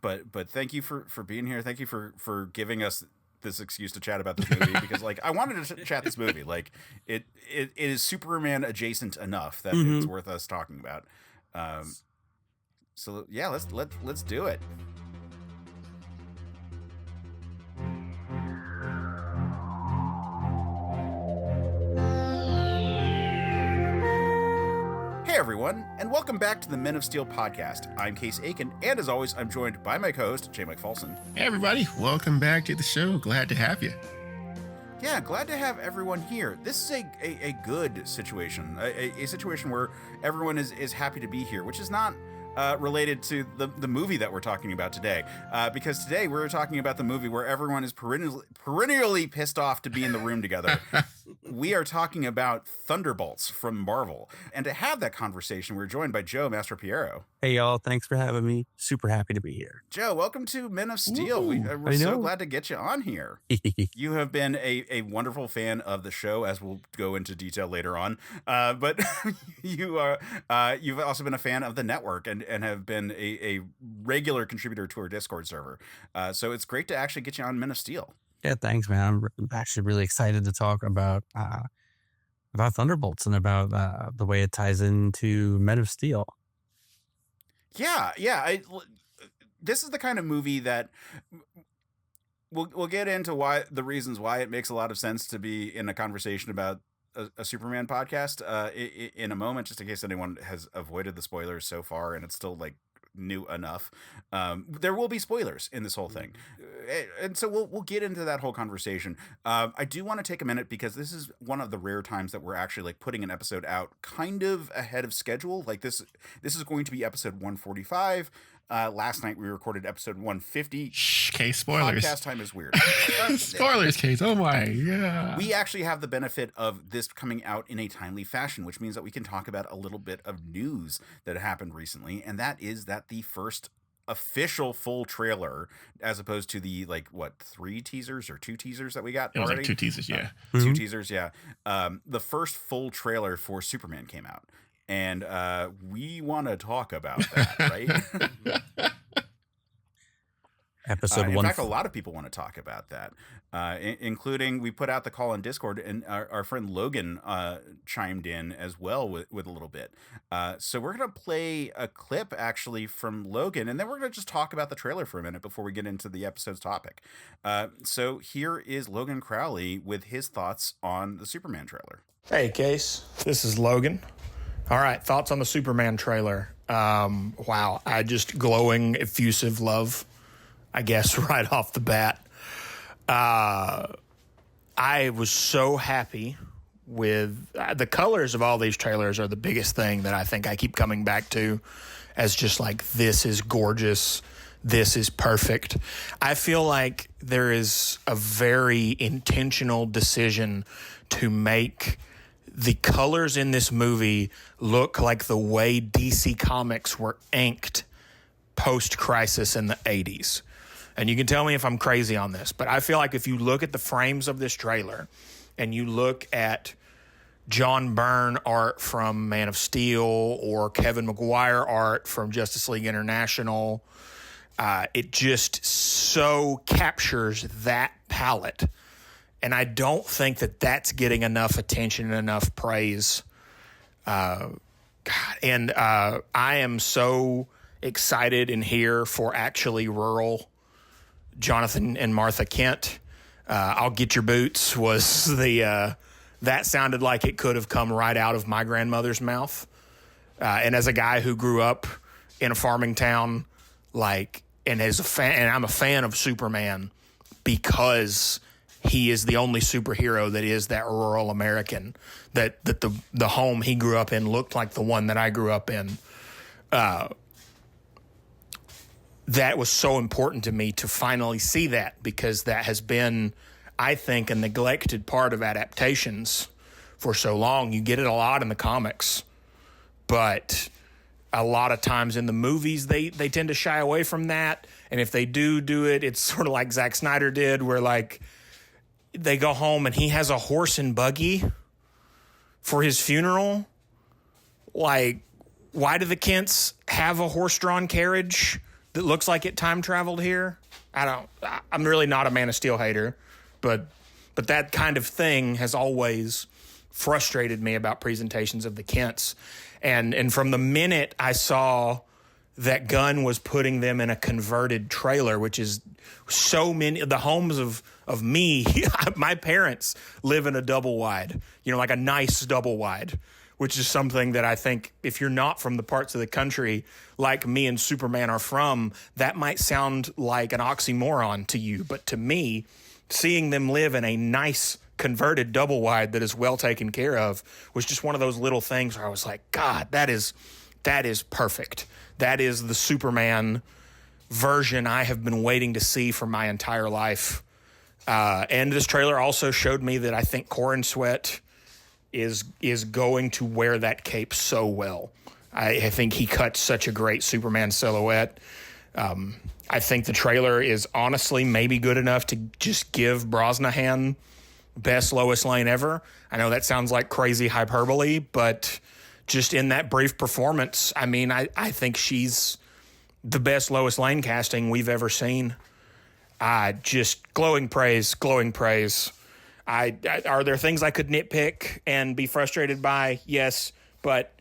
But thank you for being here. Thank you for giving us this excuse to chat about this movie because like I wanted to chat this movie. Like it is Superman adjacent enough that it's worth us talking about. So yeah, let's do it. Hey everyone, and welcome back to the Men of Steel podcast. I'm Case Aiken, and as always, I'm joined by my co-host, Jmike Folson. Hey everybody, welcome back to the show. Glad to have you. Yeah, glad to have everyone here. This is a good situation, a situation where everyone is happy to be here, which is not related to the movie that we're talking about today. Because today we're talking about the movie where everyone is perennially pissed off to be in the room together. We are talking about Thunderbolts from Marvel. And to have that conversation, we're joined by Joe Mastropiero. Hey, y'all. Thanks for having me. Super happy to be here. Joe, welcome to Men of Steel. We're so glad to get you on here. You have been a wonderful fan of the show, as we'll go into detail later on. But you've also been a fan of the network and have been a regular contributor to our Discord server. So it's great to actually get you on Men of Steel. Yeah, thanks, man. I'm actually really excited to talk about Thunderbolts and about the way it ties into Men of Steel. Yeah. This is the kind of movie that we'll get into the reasons why it makes a lot of sense to be in a conversation about a Superman podcast in a moment, just in case anyone has avoided the spoilers so far and it's still like new enough. There will be spoilers in this whole thing, and so we'll get into that whole conversation. I do want to take a minute because this is one of the rare times that we're actually like putting an episode out kind of ahead of schedule. Like this is going to be episode 145. Last night we recorded episode 150. Case spoilers. Podcast time is weird. Spoilers, Case. Oh my, yeah. We actually have the benefit of this coming out in a timely fashion, which means that we can talk about a little bit of news that happened recently, and that is that the first official full trailer, as opposed to the 3 teasers or 2 teasers that we got. It was already. like 2 teasers, yeah. 2 teasers, yeah. The first full trailer for Superman came out. And we want to talk about that, right? Episode 1. In fact, a lot of people want to talk about that, including we put out the call on Discord, and our friend Logan chimed in as well with a little bit. So we're going to play a clip actually from Logan, and then we're going to just talk about the trailer for a minute before we get into the episode's topic. So here is Logan Crowley with his thoughts on the Superman trailer. Hey, Case. This is Logan. All right, thoughts on the Superman trailer. Wow, I just glowing, effusive love, I guess, right off the bat. I was so happy with the colors of all these trailers are the biggest thing that I think I keep coming back to as just like, this is gorgeous. This is perfect. I feel like there is a very intentional decision to make the colors in this movie look like the way DC Comics were inked post-Crisis in the 80s. And you can tell me if I'm crazy on this, but I feel like if you look at the frames of this trailer and you look at John Byrne art from Man of Steel or Kevin Maguire art from Justice League International, it just so captures that palette. And I don't think that that's getting enough attention and enough praise. I am so excited and here for actually rural Jonathan and Martha Kent. I'll Get Your Boots was that sounded like it could have come right out of my grandmother's mouth. And as a guy who grew up in a farming town, and I'm a fan of Superman because he is the only superhero that is that rural American, that the home he grew up in looked like the one that I grew up in. That was so important to me to finally see that, because that has been, I think, a neglected part of adaptations for so long. You get it a lot in the comics, but a lot of times in the movies, they tend to shy away from that. And if they do it, it's sort of like Zack Snyder did, where they go home and he has a horse and buggy for his funeral. Why do the Kents have a horse-drawn carriage that looks like it time traveled here. I'm really not a Man of Steel hater, but that kind of thing has always frustrated me about presentations of the Kents. And from the minute I saw that Gunn was putting them in a converted trailer, which is so many, the homes of me, my parents live in a double wide, like a nice double wide, which is something that I think if you're not from the parts of the country like me and Superman are from, that might sound like an oxymoron to you. But to me, seeing them live in a nice converted double wide that is well taken care of was just one of those little things where I was like, God, that is perfect. That is the Superman version I have been waiting to see for my entire life. And this trailer also showed me that I think Corenswet is going to wear that cape so well. I think he cuts such a great Superman silhouette. I think the trailer is honestly maybe good enough to just give Brosnahan best Lois Lane ever. I know that sounds like crazy hyperbole, but just in that brief performance, I mean, I think she's the best Lois Lane casting we've ever seen. Just glowing praise. Are there things I could nitpick and be frustrated by? Yes, but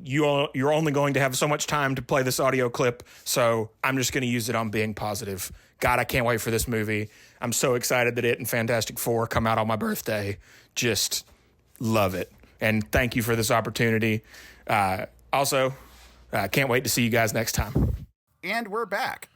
you're only going to have so much time to play this audio clip, so I'm just going to use it on being positive. God, I can't wait for this movie. I'm so excited that it and Fantastic Four come out on my birthday. Just love it. And thank you for this opportunity. Also, can't wait to see you guys next time. And we're back.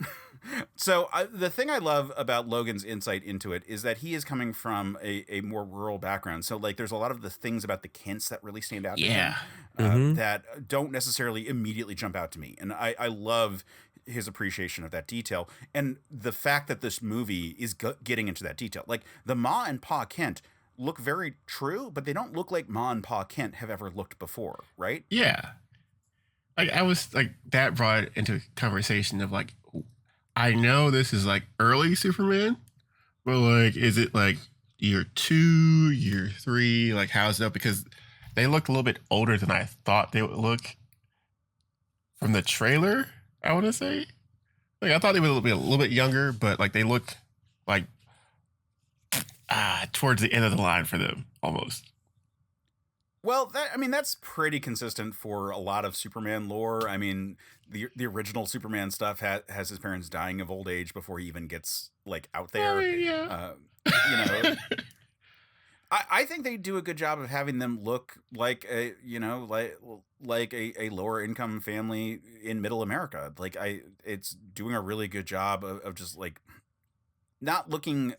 So the thing I love about Logan's insight into it is that he is coming from a more rural background. So like there's a lot of the things about the Kents that really stand out to him that don't necessarily immediately jump out to me. And I love his appreciation of that detail. And the fact that this movie is getting into that detail. Like the Ma and Pa Kent look very true, but they don't look like Ma and Pa Kent have ever looked before, right? Yeah. Like I was like that brought into conversation of like, I know this is like early Superman, but like, is it like year 2, year 3? Like, how's it up? Because they look a little bit older than I thought they would look from the trailer. I want to say, like, I thought they would be a little bit younger, but like they look like towards the end of the line for them almost. Well, that's pretty consistent for a lot of Superman lore. I mean, the original Superman stuff has his parents dying of old age before he even gets like out there. Yeah. I think they do a good job of having them look like a lower income family in middle America. Like it's doing a really good job of just like not looking.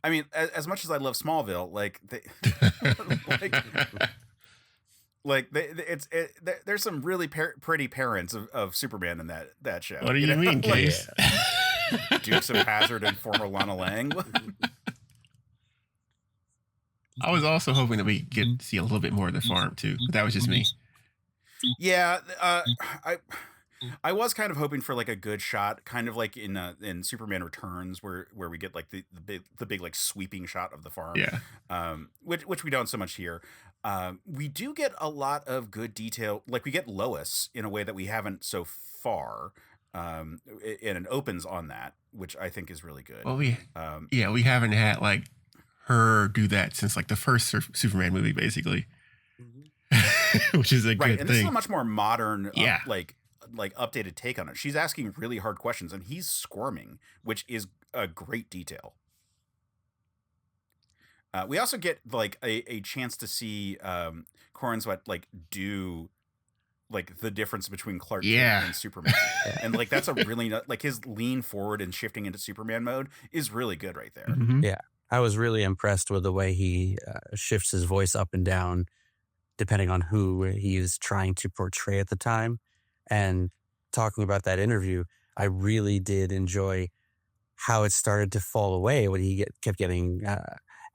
I mean, as much as I love Smallville, like they there's some really pretty parents of Superman in that show. What do you mean, Case? Dukes of Hazzard and former Lana Lang. I was also hoping that we get to see a little bit more of the farm too, but that was just me. Yeah, I was kind of hoping for like a good shot, kind of like in Superman Returns, where we get like the big like sweeping shot of the farm. Yeah. Which we don't so much here. We do get a lot of good detail. Like we get Lois in a way that we haven't so far. And it opens on that, which I think is really good. Well, we haven't had like her do that since like the first Superman movie, basically, which is a good thing. And this is a much more modern, like updated take on it. She's asking really hard questions, and he's squirming, which is a great detail. We also get like a chance to see Corenswet like do like the difference between Clark Kent and Superman, and like that's a really like his lean forward and shifting into Superman mode is really good right there. Mm-hmm. Yeah, I was really impressed with the way he shifts his voice up and down depending on who he is trying to portray at the time. And talking about that interview, I really did enjoy how it started to fall away when he kept getting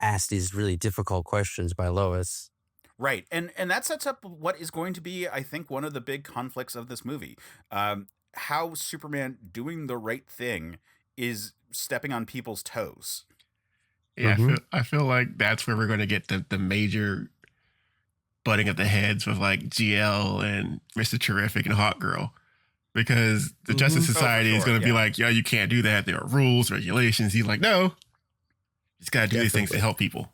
asked these really difficult questions by Lois. Right. And that sets up what is going to be, I think, one of the big conflicts of this movie. How Superman doing the right thing is stepping on people's toes. Yeah, I feel like that's where we're going to get the major butting of the heads with like GL and Mr. Terrific and Hawk Girl. because the Justice Society is going to be yeah. like, yo, you can't do that. There are rules, regulations. He's like, no, you just got to do these things to help people.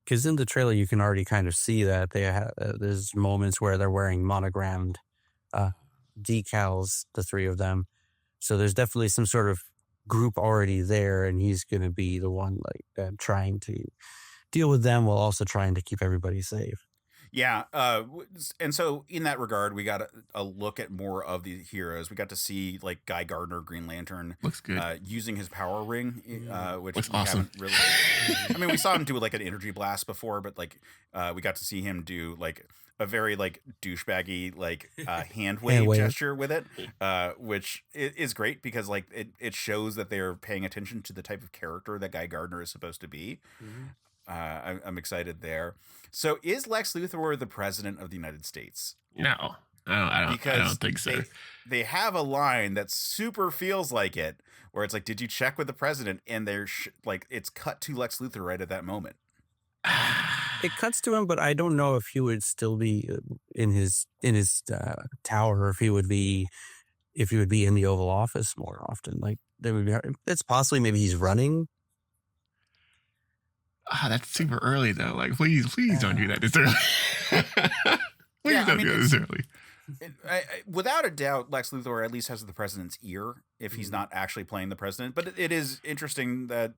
Because in the trailer, you can already kind of see that there's moments where they're wearing monogrammed decals, the three of them. So there's definitely some sort of group already there, and he's going to be the one trying to deal with them while also trying to keep everybody safe. Yeah, and so in that regard, we got a look at more of the heroes. We got to see like Guy Gardner, Green Lantern, looks good, using his power ring, which looks we awesome. haven't really. I mean, we saw him do like an energy blast before, but like we got to see him do like a very like douchebaggy like hand wave gesture with it, which is great because like it shows that they're paying attention to the type of character that Guy Gardner is supposed to be. I'm excited there. So is Lex Luthor the president of the United States? No, I don't think so. They have a line that super feels like it, where it's like, "Did you check with the president?" And they're like, it's cut to Lex Luthor right at that moment. It cuts to him, but I don't know if he would still be in his tower, or if he would be in the Oval Office more often. Like there would be. It's possibly maybe he's running. That's super early though. Like, please don't do that this early. Please don't do that this early. Without a doubt, Lex Luthor at least has the president's ear if he's not actually playing the president. But it is interesting that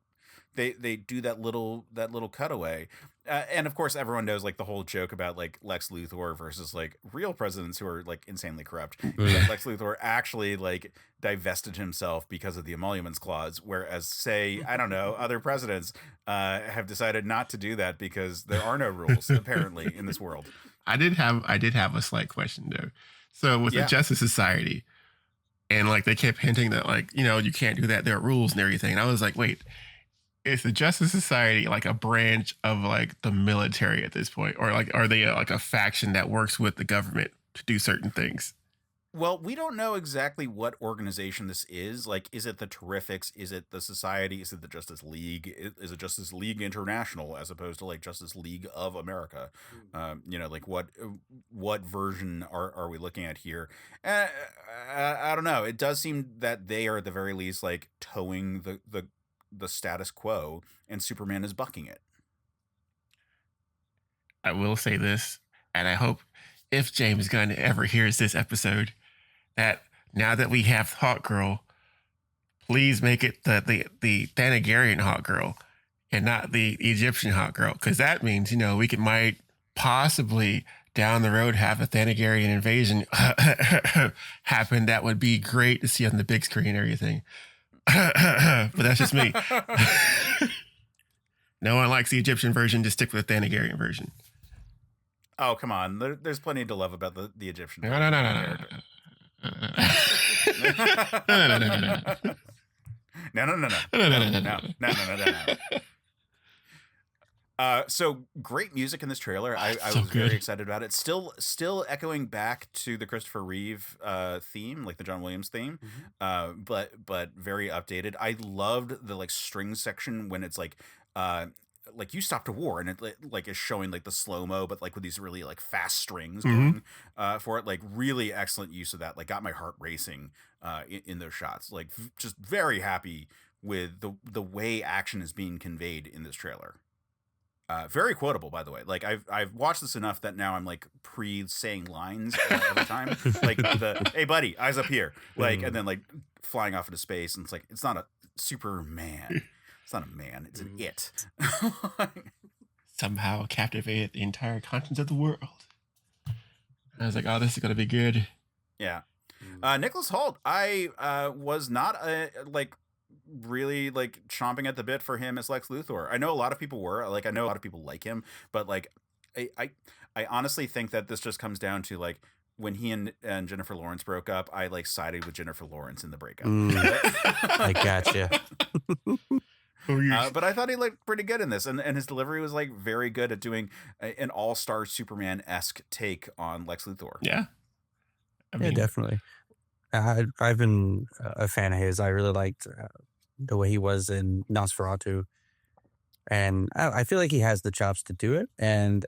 they do that little cutaway. And of course, everyone knows like the whole joke about like Lex Luthor versus like real presidents who are like insanely corrupt. Lex Luthor actually like divested himself because of the emoluments clause, whereas say, I don't know, other presidents have decided not to do that because there are no rules apparently in this world. I did have a slight question though. So with the Justice Society, and like they kept hinting that like, you know, you can't do that, there are rules and everything. And I was like, wait, is the Justice Society like a branch of like the military at this point, or like are they like a faction that works with the government to do certain things? Well, we don't know exactly what organization this is. Like, is it the Terrifics? Is it the Society? Is it the Justice League? Is it Justice League International as opposed to like Justice League of America? You know, like what version are we looking at here? I don't know. It does seem that they are at the very least like towing the status quo, and Superman is bucking it. I will say this, and I hope if James Gunn ever hears this episode, that now that we have Hawk Girl, please make it the Thanagarian Hawk Girl and not the Egyptian Hawk Girl, because that means, you know, we might possibly down the road have a Thanagarian invasion happen. That would be great to see on the big screen and everything. But that's just me. No one likes the Egyptian version. Just stick with the Thanagarian version. Oh, come on. There's plenty to love about the Egyptian No. version. No. So great music in this trailer. I was very excited about it. Still echoing back to the Christopher Reeve theme, like the John Williams theme, but very updated. I loved the like string section when it's like you stopped a war, and it like is showing like the slow-mo, but like with these really like fast strings going for it. Like really excellent use of that. Like got my heart racing in those shots. Like just very happy with the way action is being conveyed in this trailer. Very quotable, by the way. Like I've watched this enough that now I'm like saying lines every time. Like hey buddy, eyes up here. Like and then like flying off into space, and it's like it's not a Superman. It's not a man. It's an it. Somehow captivated the entire continent of the world. I was like, oh, this is gonna be good. Yeah. Nicholas Hoult. I was not really like chomping at the bit for him as Lex Luthor. I know a lot of people were. Like I know a lot of people like him, but like I honestly think that this just comes down to like when he and Jennifer Lawrence broke up, I like sided with Jennifer Lawrence in the breakup. I gotcha. But I thought he looked pretty good in this, and his delivery was like very good at doing an all-star Superman-esque take on Lex Luthor. Yeah, yeah, definitely. I've been a fan of his. I really liked the way he was in Nosferatu, and I feel like he has the chops to do it. And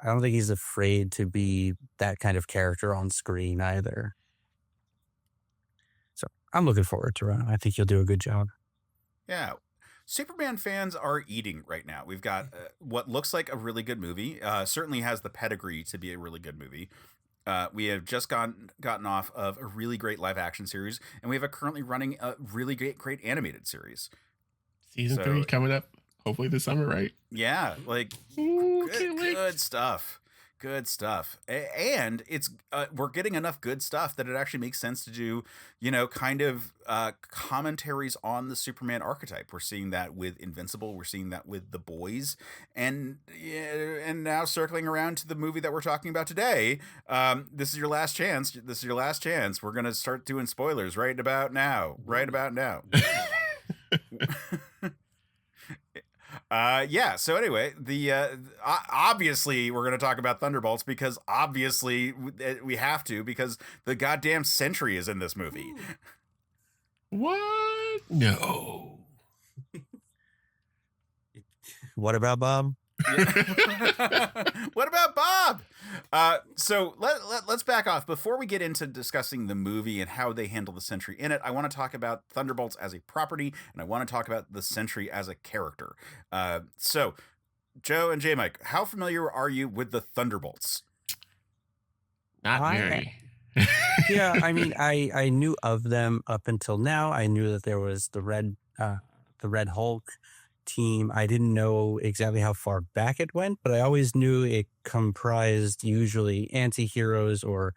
I don't think he's afraid to be that kind of character on screen either. So I'm looking forward to it. I think he'll do a good job. Yeah. Superman fans are eating right now. We've got what looks like a really good movie. Certainly has the pedigree to be a really good movie. We have just gotten off of a really great live action series, and we have currently running a really great animated series. Season 3 coming up, hopefully this summer, right? Yeah, like good stuff. Good stuff. And it's we're getting enough good stuff that it actually makes sense to do, kind of commentaries on the Superman archetype. We're seeing that with Invincible. We're seeing that with The Boys. And now circling around to the movie that we're talking about today, this is your last chance. We're going to start doing spoilers right about now. Yeah. So anyway, obviously we're going to talk about Thunderbolts because obviously we have to, because the goddamn Sentry is in this movie. What? No. What about Bob? What about Bob? So let's back off. Before we get into discussing the movie and how they handle the Sentry in it, I want to talk about Thunderbolts as a property, and I want to talk about the Sentry as a character. So, Joe and Jmike, how familiar are you with the Thunderbolts? Not very. Yeah, I mean, I knew of them up until now. I knew that there was the Red Hulk team. I didn't know exactly how far back it went, but I always knew it comprised usually anti-heroes or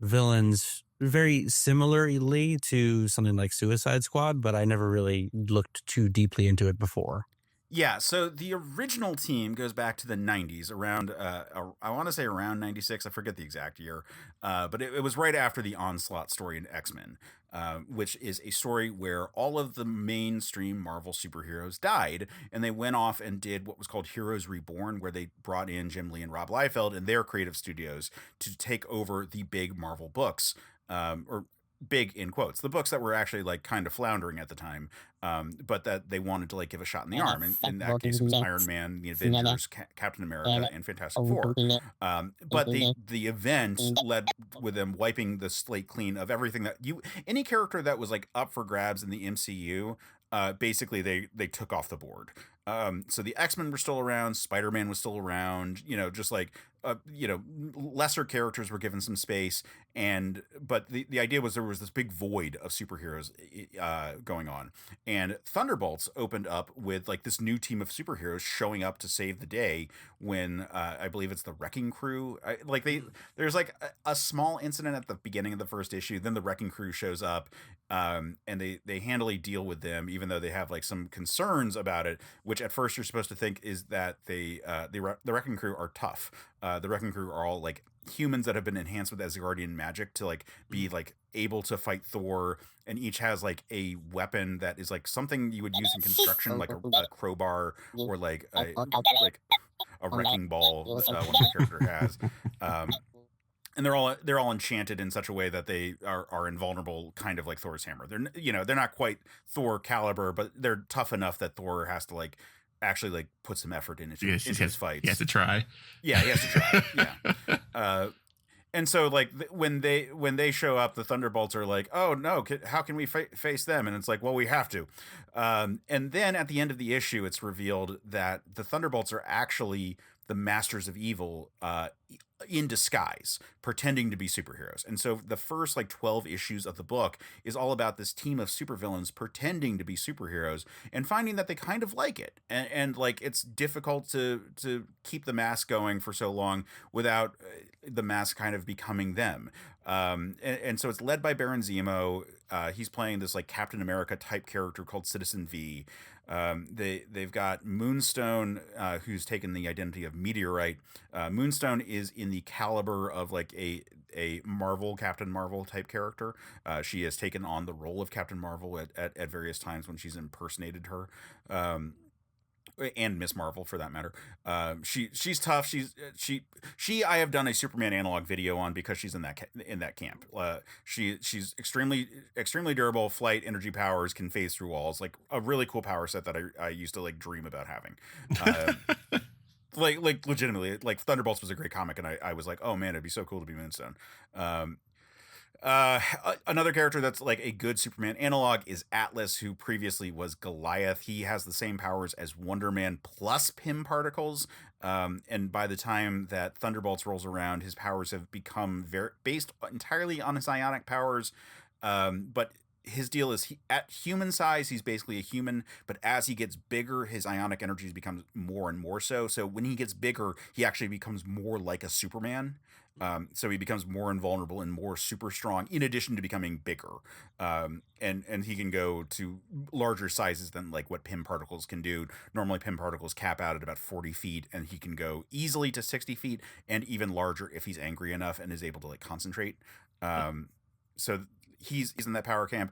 villains very similarly to something like Suicide Squad, but I never really looked too deeply into it before. Yeah, so the original team goes back to the 90s, around, I want to say around 96, I forget the exact year, but it was right after the Onslaught story in X-Men, which is a story where all of the mainstream Marvel superheroes died, and they went off and did what was called Heroes Reborn, where they brought in Jim Lee and Rob Liefeld and their creative studios to take over the big Marvel books, or big in quotes, the books that were actually like kind of floundering at the time, but that they wanted to like give a shot in the arm. And in that case, it was Iron Man, the Avengers, Captain America, and Fantastic Four. But the event led with them wiping the slate clean of everything that any character that was like up for grabs in the MCU. Basically, they took off the board. So the X-Men were still around, Spider-Man was still around, just like, lesser characters were given some space. But the idea was there was this big void of superheroes going on. And Thunderbolts opened up with like this new team of superheroes showing up to save the day when I believe it's the Wrecking Crew. There's like a small incident at the beginning of the first issue. Then the Wrecking Crew shows up, and they handily deal with them, even though they have like some concerns about it, which at first you're supposed to think is that the Wrecking Crew are tough. The Wrecking Crew are all like humans that have been enhanced with Asgardian magic to like be like able to fight Thor, and each has like a weapon that is like something you would use in construction, like a crowbar or like a wrecking ball. One the character has. And they're all enchanted in such a way that they are invulnerable, kind of like Thor's hammer. They're not quite Thor caliber, but they're tough enough that Thor has to like actually like put some effort into his fights. He has to try. Yeah, he has to try. Yeah. And so like when they show up, the Thunderbolts are like, oh no, how can we face them? And it's like, well, we have to. And then at the end of the issue, it's revealed that the Thunderbolts are actually the masters of evil in disguise, pretending to be superheroes. And so the first like 12 issues of the book is all about this team of supervillains pretending to be superheroes and finding that they kind of like it. And like it's difficult to keep the mask going for so long without the mask kind of becoming them. And so it's led by Baron Zemo. He's playing this like Captain America type character called Citizen V. They've got Moonstone, who's taken the identity of Meteorite. Moonstone is in the caliber of like a Captain Marvel type character. She has taken on the role of Captain Marvel at various times when she's impersonated her. And Miss Marvel for that matter. She's tough. I have done a Superman analog video on because she's in that camp. She's extremely durable, flight, energy powers, can phase through walls, like a really cool power set that I used to like dream about having. like legitimately, like Thunderbolts was a great comic, and I was like, oh man, it'd be so cool to be Moonstone. Another character that's like a good Superman analog is Atlas, who previously was Goliath. He has the same powers as Wonder Man plus Pym particles. And by the time that Thunderbolts rolls around, his powers have become based entirely on his ionic powers. But his deal is at human size, he's basically a human, but as he gets bigger, his ionic energies becomes more and more so. So when he gets bigger, he actually becomes more like a Superman. So he becomes more invulnerable and more super strong, in addition to becoming bigger. And he can go to larger sizes than like what Pym particles can do. Normally, Pym particles cap out at about 40 feet, and he can go easily to 60 feet and even larger if he's angry enough and is able to like concentrate. So he's in that power camp.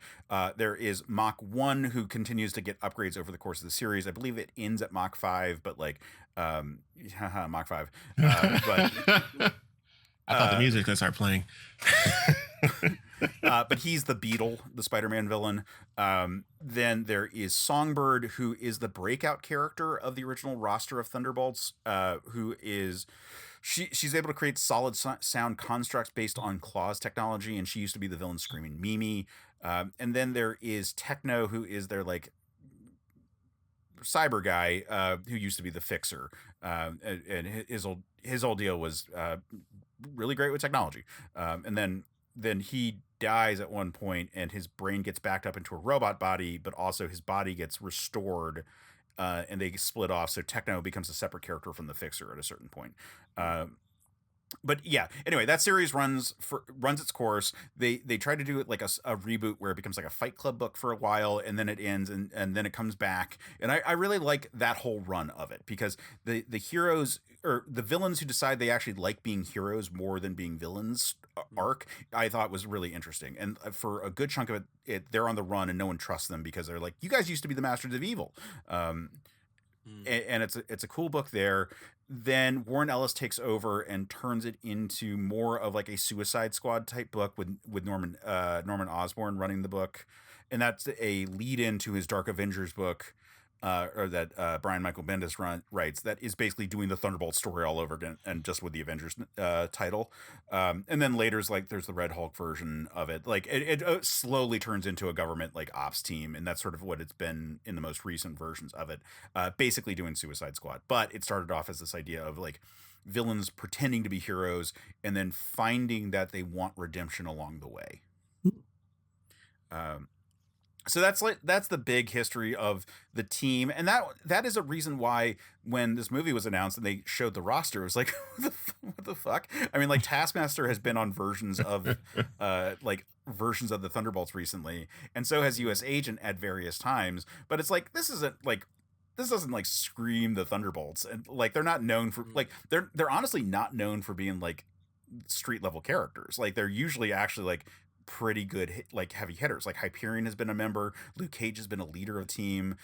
There is Mach 1, who continues to get upgrades over the course of the series. I believe it ends at Mach 5, but like Mach 5. But I thought the music was going to start playing. But he's the Beetle, the Spider-Man villain. Then there is Songbird, who is the breakout character of the original roster of Thunderbolts, who is... She's able to create solid sound constructs based on Claw's technology, and she used to be the villain Screaming Mimi. And then there is Techno, who is their like cyber guy, who used to be the Fixer. And his old deal was really great with technology. And then he dies at one point, and his brain gets backed up into a robot body, but also his body gets restored. And they split off, so Techno becomes a separate character from the Fixer at a certain point. But yeah, anyway, that series runs its course. They try to do it like a reboot where it becomes like a Fight Club book for a while, and then it ends, and then it comes back. And I really like that whole run of it, because the heroes or the villains who decide they actually like being heroes more than being villains arc, I thought was really interesting. And for a good chunk of it, they're on the run and no one trusts them because they're like, you guys used to be the masters of evil. And it's a cool book there. Then Warren Ellis takes over and turns it into more of like a Suicide Squad type book with Norman Osborn running the book. And that's a lead into his Dark Avengers book, or that Brian Michael Bendis writes, that is basically doing the Thunderbolt story all over again, and just with the Avengers title. And then later's like there's the Red Hulk version of it. Like it slowly turns into a government like ops team, and that's sort of what it's been in the most recent versions of it. Basically doing Suicide Squad, but it started off as this idea of like villains pretending to be heroes and then finding that they want redemption along the way. So that's the big history of the team, and that is a reason why when this movie was announced and they showed the roster, it was like, what the fuck? I mean, like Taskmaster has been on versions of versions of the Thunderbolts recently, and so has US Agent at various times. But it's like this doesn't like scream the Thunderbolts, and like they're not known for like they're honestly not known for being like street level characters. Like they're usually actually like pretty good like heavy hitters. Like Hyperion has been a member, Luke Cage has been a leader of team.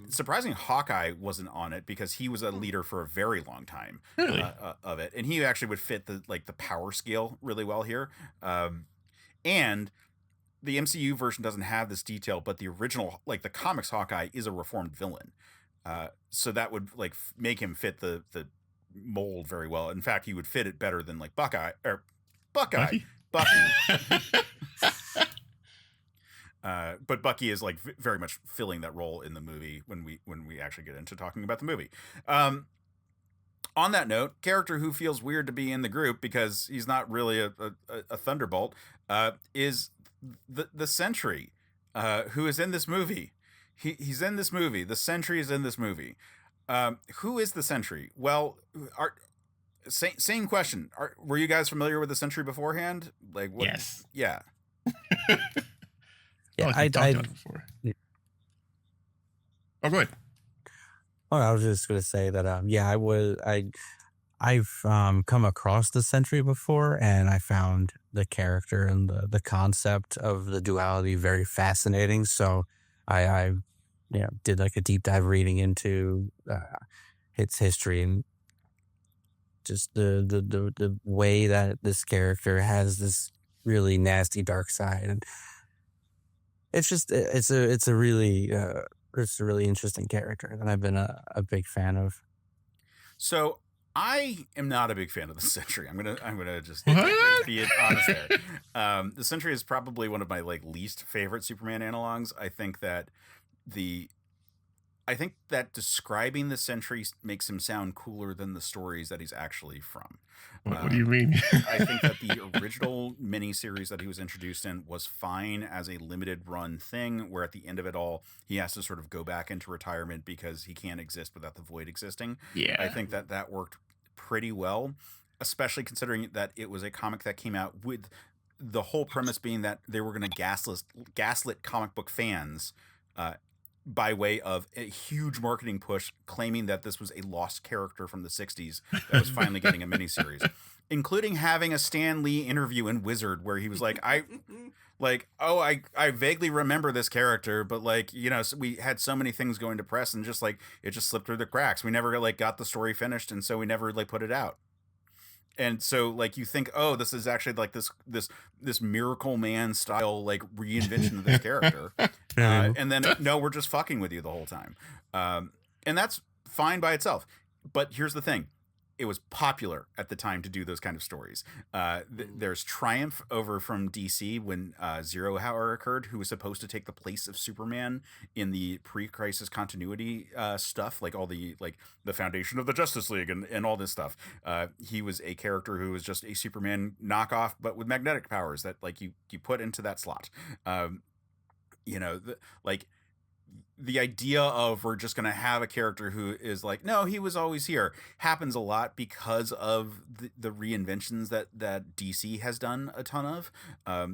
Surprising Hawkeye wasn't on it because he was a leader for a very long time. Really? Of it, and he actually would fit the power scale really well here. And the MCU version doesn't have this detail, but the original, like the comics Hawkeye, is a reformed villain, so that would like make him fit the mold very well. In fact, he would fit it better than like Bucky. But Bucky is like very much filling that role in the movie when we actually get into talking about the movie. On that note, character who feels weird to be in the group because he's not really a Thunderbolt is the Sentry, who is in this movie. He's in this movie. The Sentry is in this movie. Who is the Sentry? Well, same question. Were you guys familiar with the Sentry beforehand? Like, what? Yes. Yeah. Yeah, I talked about it before. Oh, go ahead. Oh, I was just going to say that, I've come across the Sentry before, and I found the character and the concept of the duality very fascinating. So I did like a deep dive reading into its history and just the way that this character has this really nasty dark side, and it's a really interesting character that I've been a big fan of. So I am not a big fan of the Sentry. I'm gonna just What? be honest there. The Sentry is probably one of my like least favorite Superman analogs. I think that describing the Sentry makes him sound cooler than the stories that he's actually from. What do you mean? I think that the original miniseries that he was introduced in was fine as a limited run thing, where at the end of it all, he has to sort of go back into retirement because he can't exist without the Void existing. Yeah. I think that worked pretty well, especially considering that it was a comic that came out with the whole premise being that they were going to gaslit comic book fans by way of a huge marketing push claiming that this was a lost character from the 60s that was finally getting a miniseries, including having a Stan Lee interview in Wizard where he was like, I vaguely remember this character, but like, you know, we had so many things going to press and just like, it just slipped through the cracks. We never like got the story finished. And so we never like put it out. And so like you think, oh, this is actually like this Miracle Man style like reinvention of this character, and then no, we're just fucking with you the whole time, and that's fine by itself. But here's the thing: it was popular at the time to do those kind of stories. There's Triumph over from DC when Zero Hour occurred, who was supposed to take the place of Superman in the pre-crisis continuity stuff, like all the foundation of the Justice League and all this stuff. He was a character who was just a Superman knockoff, but with magnetic powers that like you put into that slot. The idea of we're just going to have a character who is like, no, he was always here happens a lot because of the reinventions that DC has done a ton of.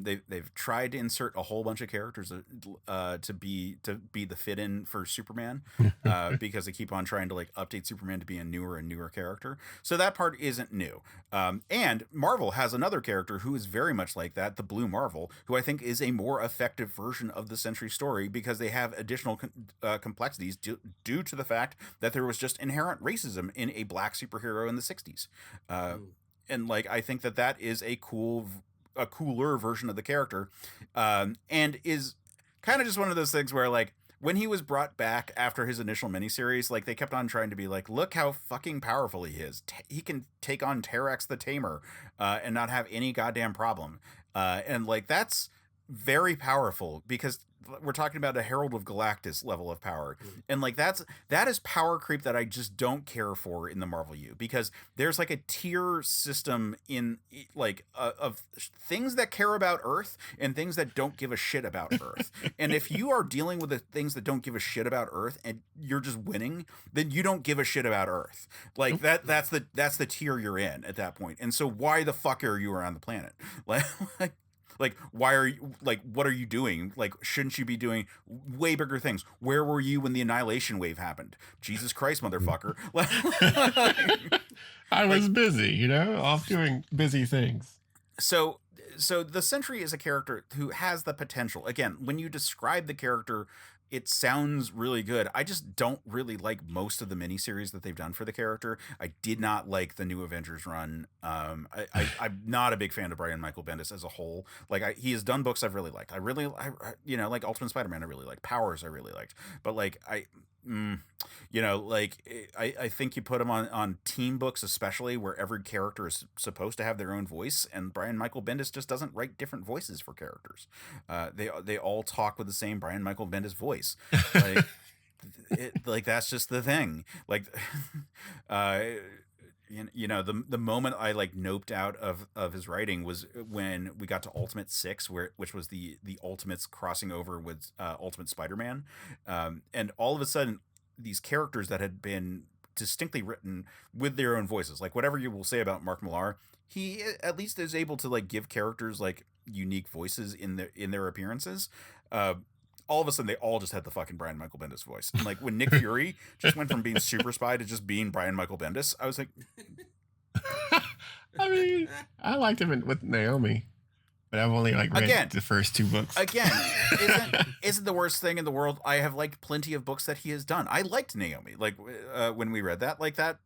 They've tried to insert a whole bunch of characters to be the fit in for Superman because they keep on trying to like update Superman to be a newer and newer character. So that part isn't new. And Marvel has another character who is very much like that, the Blue Marvel, who I think is a more effective version of the Sentry story because they have additional complexities due to the fact that there was just inherent racism in a black superhero in the 60s. And like, I think that is a cooler version of the character, and is kind of just one of those things where like, when he was brought back after his initial miniseries, like they kept on trying to be like, look how fucking powerful he is. He can take on Terex the Tamer and not have any goddamn problem. And like, that's very powerful because we're talking about a Herald of Galactus level of power. And like, that is power creep that I just don't care for in the Marvel U, because there's like a tier system in like of things that care about Earth and things that don't give a shit about Earth. And if you are dealing with the things that don't give a shit about Earth and you're just winning, then you don't give a shit about Earth. Like that's the tier you're in at that point. And so why the fuck are you around the planet? Like, why are you, like, what are you doing? Like, shouldn't you be doing way bigger things? Where were you when the Annihilation Wave happened? Jesus Christ, motherfucker. I was busy, off doing busy things. So the Sentry is a character who has the potential. Again, when you describe the character, it sounds really good. I just don't really like most of the miniseries that they've done for the character. I did not like the New Avengers run. I'm not a big fan of Brian Michael Bendis as a whole. Like he has done books I've really liked. I like Ultimate Spider-Man. I really liked Powers. I really liked, but like I think you put him on team books, especially where every character is supposed to have their own voice, and Brian Michael Bendis just doesn't write different voices for characters. They all talk with the same Brian Michael Bendis voice. Like that's just the thing. Like the moment I like noped out of his writing was when we got to Ultimate 6, which was the Ultimates crossing over with Ultimate Spider-Man, and all of a sudden these characters that had been distinctly written with their own voices, like whatever you will say about Mark Millar, he at least is able to like give characters like unique voices in their appearances. All of a sudden they all just had the fucking Brian Michael Bendis voice. And like when Nick Fury just went from being Super Spy to just being Brian Michael Bendis, I was like, I mean, I liked him with Naomi, but I've only read the first 2 books. Again, isn't the worst thing in the world. I have liked plenty of books that he has done. I liked Naomi, like when we read that, like that,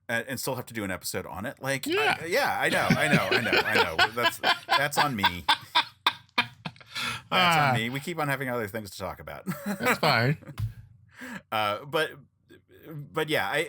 and still have to do an episode on it. Like, yeah, I know. That's on me. That's on me. We keep on having other things to talk about. That's fine. But but yeah,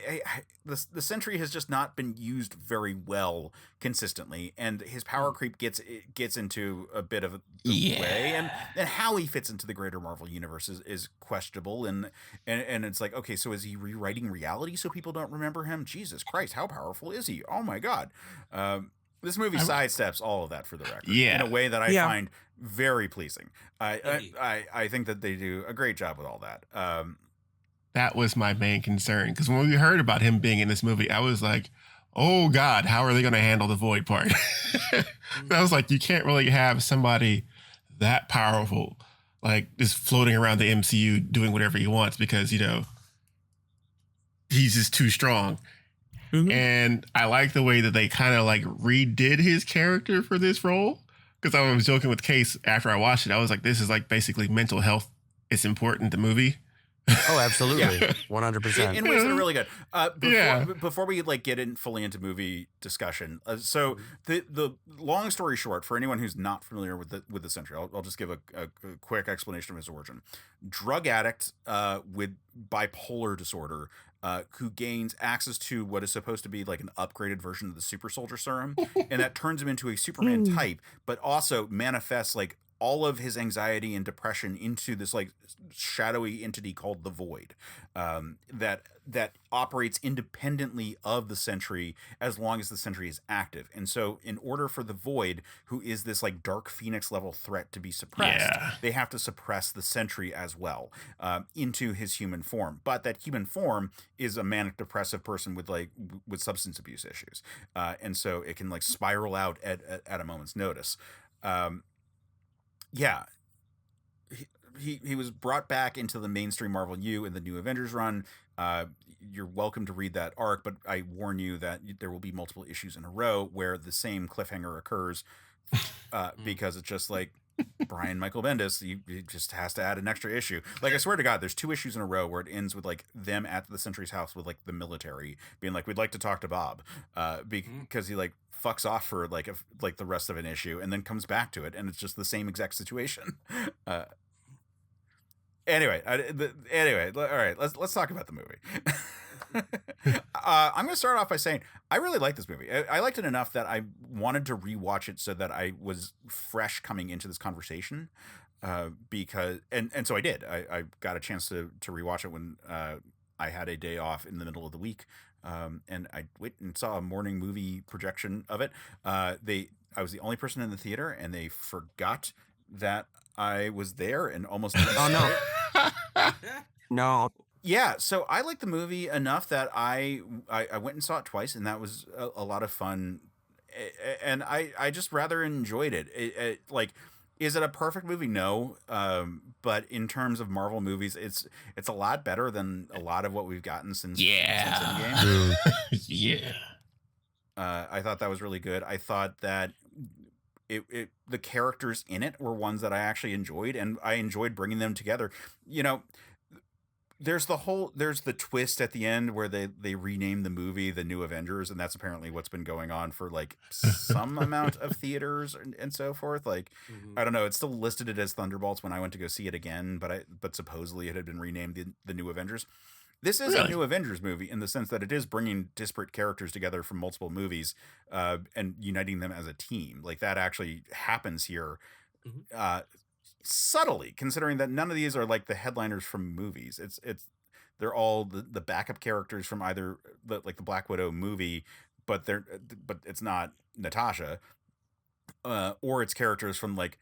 the Sentry has just not been used very well consistently, and his power creep gets into a bit of the way, and how he fits into the greater Marvel universe is questionable, and it's like, okay, so is he rewriting reality so people don't remember him? Jesus Christ, how powerful is he? Oh my God. This movie sidesteps all of that, for the record, in a way that I find very pleasing. I think that they do a great job with all that. That was my main concern, because when we heard about him being in this movie, I was like, oh God, how are they going to handle the Void part? I was like, you can't really have somebody that powerful, like, just floating around the MCU doing whatever he wants, because, you know, he's just too strong. Mm-hmm. And I like the way that they kind of like redid his character for this role, because I was joking with Case after I watched it. I was like, this is like basically mental health. It's important, the movie. Oh, absolutely. 100%. In ways that are really good. Before we like get in fully into movie discussion, so the long story short, for anyone who's not familiar with the Sentry, I'll just give a quick explanation of his origin. Drug addict with bipolar disorder, who gains access to what is supposed to be like an upgraded version of the super soldier serum, and that turns him into a Superman type, but also manifests like all of his anxiety and depression into this like shadowy entity called the Void, that operates independently of the Sentry as long as the Sentry is active. And so in order for the Void, who is this like Dark Phoenix level threat, to be suppressed, they have to suppress the Sentry as well, into his human form. But that human form is a manic depressive person with substance abuse issues. And so it can like spiral out at a moment's notice. Yeah, he was brought back into the mainstream Marvel U in the New Avengers run. You're welcome to read that arc, but I warn you that there will be multiple issues in a row where the same cliffhanger occurs, because it's just like Brian Michael Bendis. He just has to add an extra issue. Like, I swear to God, there's 2 issues in a row where it ends with like them at the Sentry's house with like the military being like, we'd like to talk to Bob, because he like fucks off for like the rest of an issue and then comes back to it, and it's just the same exact situation. Anyway, all right, let's talk about the movie. I'm going to start off by saying I really like this movie. I liked it enough that I wanted to rewatch it so that I was fresh coming into this conversation. Because so I did. I got a chance to rewatch it when I had a day off in the middle of the week. And I went and saw a morning movie projection of it. I was the only person in the theater, and they forgot that I was there and almost. Oh no! No. Yeah, so I liked the movie enough that I went and saw it twice, and that was a lot of fun, and I just rather enjoyed it. Like, is it a perfect movie? No, but in terms of Marvel movies, it's a lot better than a lot of what we've gotten since Endgame. Yeah. I thought that was really good. I thought that the characters in it were ones that I actually enjoyed, and I enjoyed bringing them together. You know, there's the twist at the end where they rename the movie The New Avengers, and that's apparently what's been going on for like some amount of theaters and so forth. Like, I don't know, it's still listed it as Thunderbolts when I went to go see it again, but supposedly it had been renamed the New Avengers. This is a New Avengers movie in the sense that it is bringing disparate characters together from multiple movies, and uniting them as a team. Like, that actually happens here. Subtly, considering that none of these are like the headliners from movies. They're all the backup characters from either the Black Widow movie, but it's not Natasha, or it's characters from like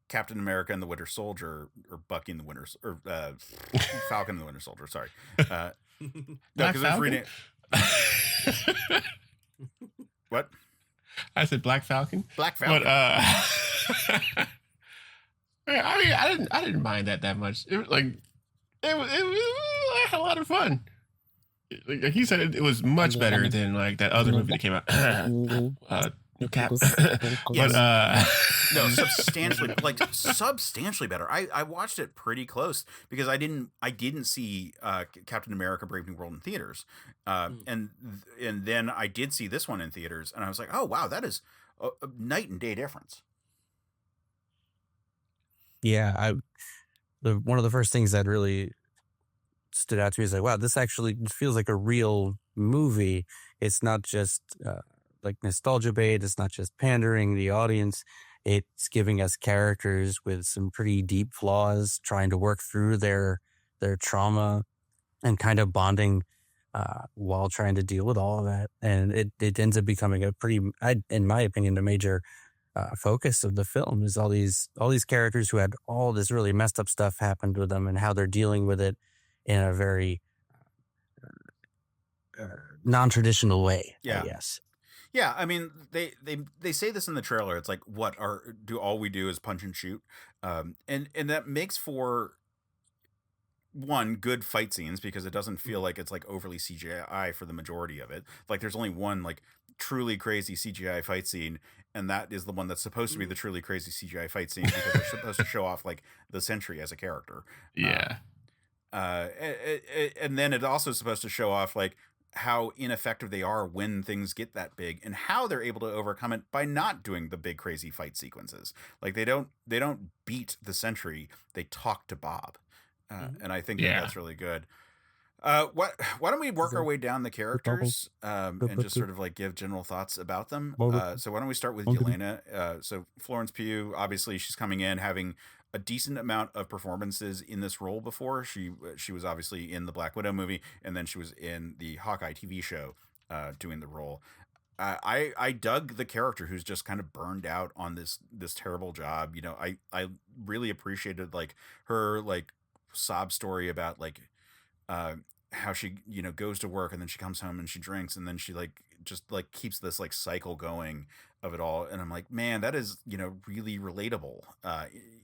Captain America and the Winter Soldier, or Bucky and the Winter, or Falcon and the Winter Soldier. Sorry, no, because it's reading. What? I said Black Falcon. Black Falcon. But I mean, I didn't mind that much. It was I had a lot of fun. Like you said, it was much better than like that other movie that came out. Cap. But no, substantially better. I watched it pretty close because I didn't see Captain America: Brave New World in theaters, and then I did see this one in theaters, and I was like, oh wow, that is a night and day difference. Yeah, one of the first things that really stood out to me is like, wow, this actually feels like a real movie. It's not just like nostalgia bait. It's not just pandering the audience. It's giving us characters with some pretty deep flaws, trying to work through their trauma and kind of bonding while trying to deal with all of that. And it ends up becoming a pretty, in my opinion, a major focus of the film is all these characters who had all this really messed up stuff happened with them and how they're dealing with it in a very non-traditional way, Yeah. I guess. Yeah, I mean, they say this in the trailer. It's like, what all we do is punch and shoot, and that makes for one, good fight scenes because it doesn't feel like it's like overly CGI for the majority of it. Like there's only one like truly crazy CGI fight scene, and that is the one that's supposed to be the truly crazy CGI fight scene because they're supposed to show off like the Sentry as a character. Yeah. And then it's also supposed to show off like how ineffective they are when things get that big and how they're able to overcome it by not doing the big crazy fight sequences. Like they don't beat the Sentry, they talk to Bob. And I think that's really good. Why don't we work our way down the characters and just sort of like give general thoughts about them? So why don't we start with Yelena? So Florence Pugh, obviously she's coming in having a decent amount of performances in this role before. She was obviously in the Black Widow movie, and then she was in the Hawkeye TV show doing the role. I dug the character who's just kind of burned out on this terrible job. You know, I really appreciated like her like sob story about like how she, you know, goes to work and then she comes home and she drinks and then she like just like keeps this like cycle going of it all. And I'm like, man, that is, you know, really relatable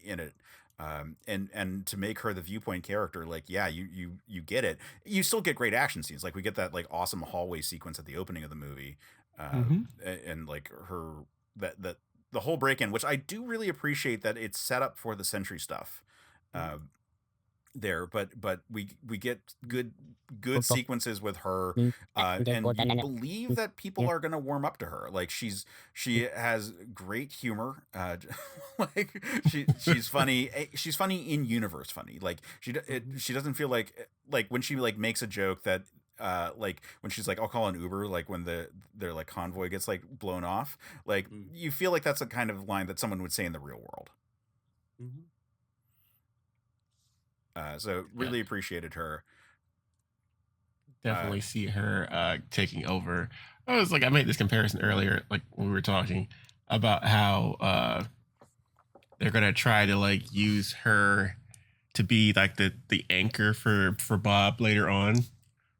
in it. And to make her the viewpoint character, like, yeah, you get it. You still get great action scenes. Like we get that like awesome hallway sequence at the opening of the movie. And like her, that the whole break-in, which I do really appreciate that it's set up for the Sentry stuff. There, but we get good sequences with her, and you believe that people are gonna warm up to her. Like she has great humor, like she's funny. She's funny in universe funny. Like she doesn't feel like when she like makes a joke that like when she's like, I'll call an Uber, like when their like convoy gets like blown off, like you feel like that's a kind of line that someone would say in the real world. So really appreciated her. Definitely see her taking over. I made this comparison earlier, like when we were talking about how they're gonna try to like use her to be like the anchor for Bob later on,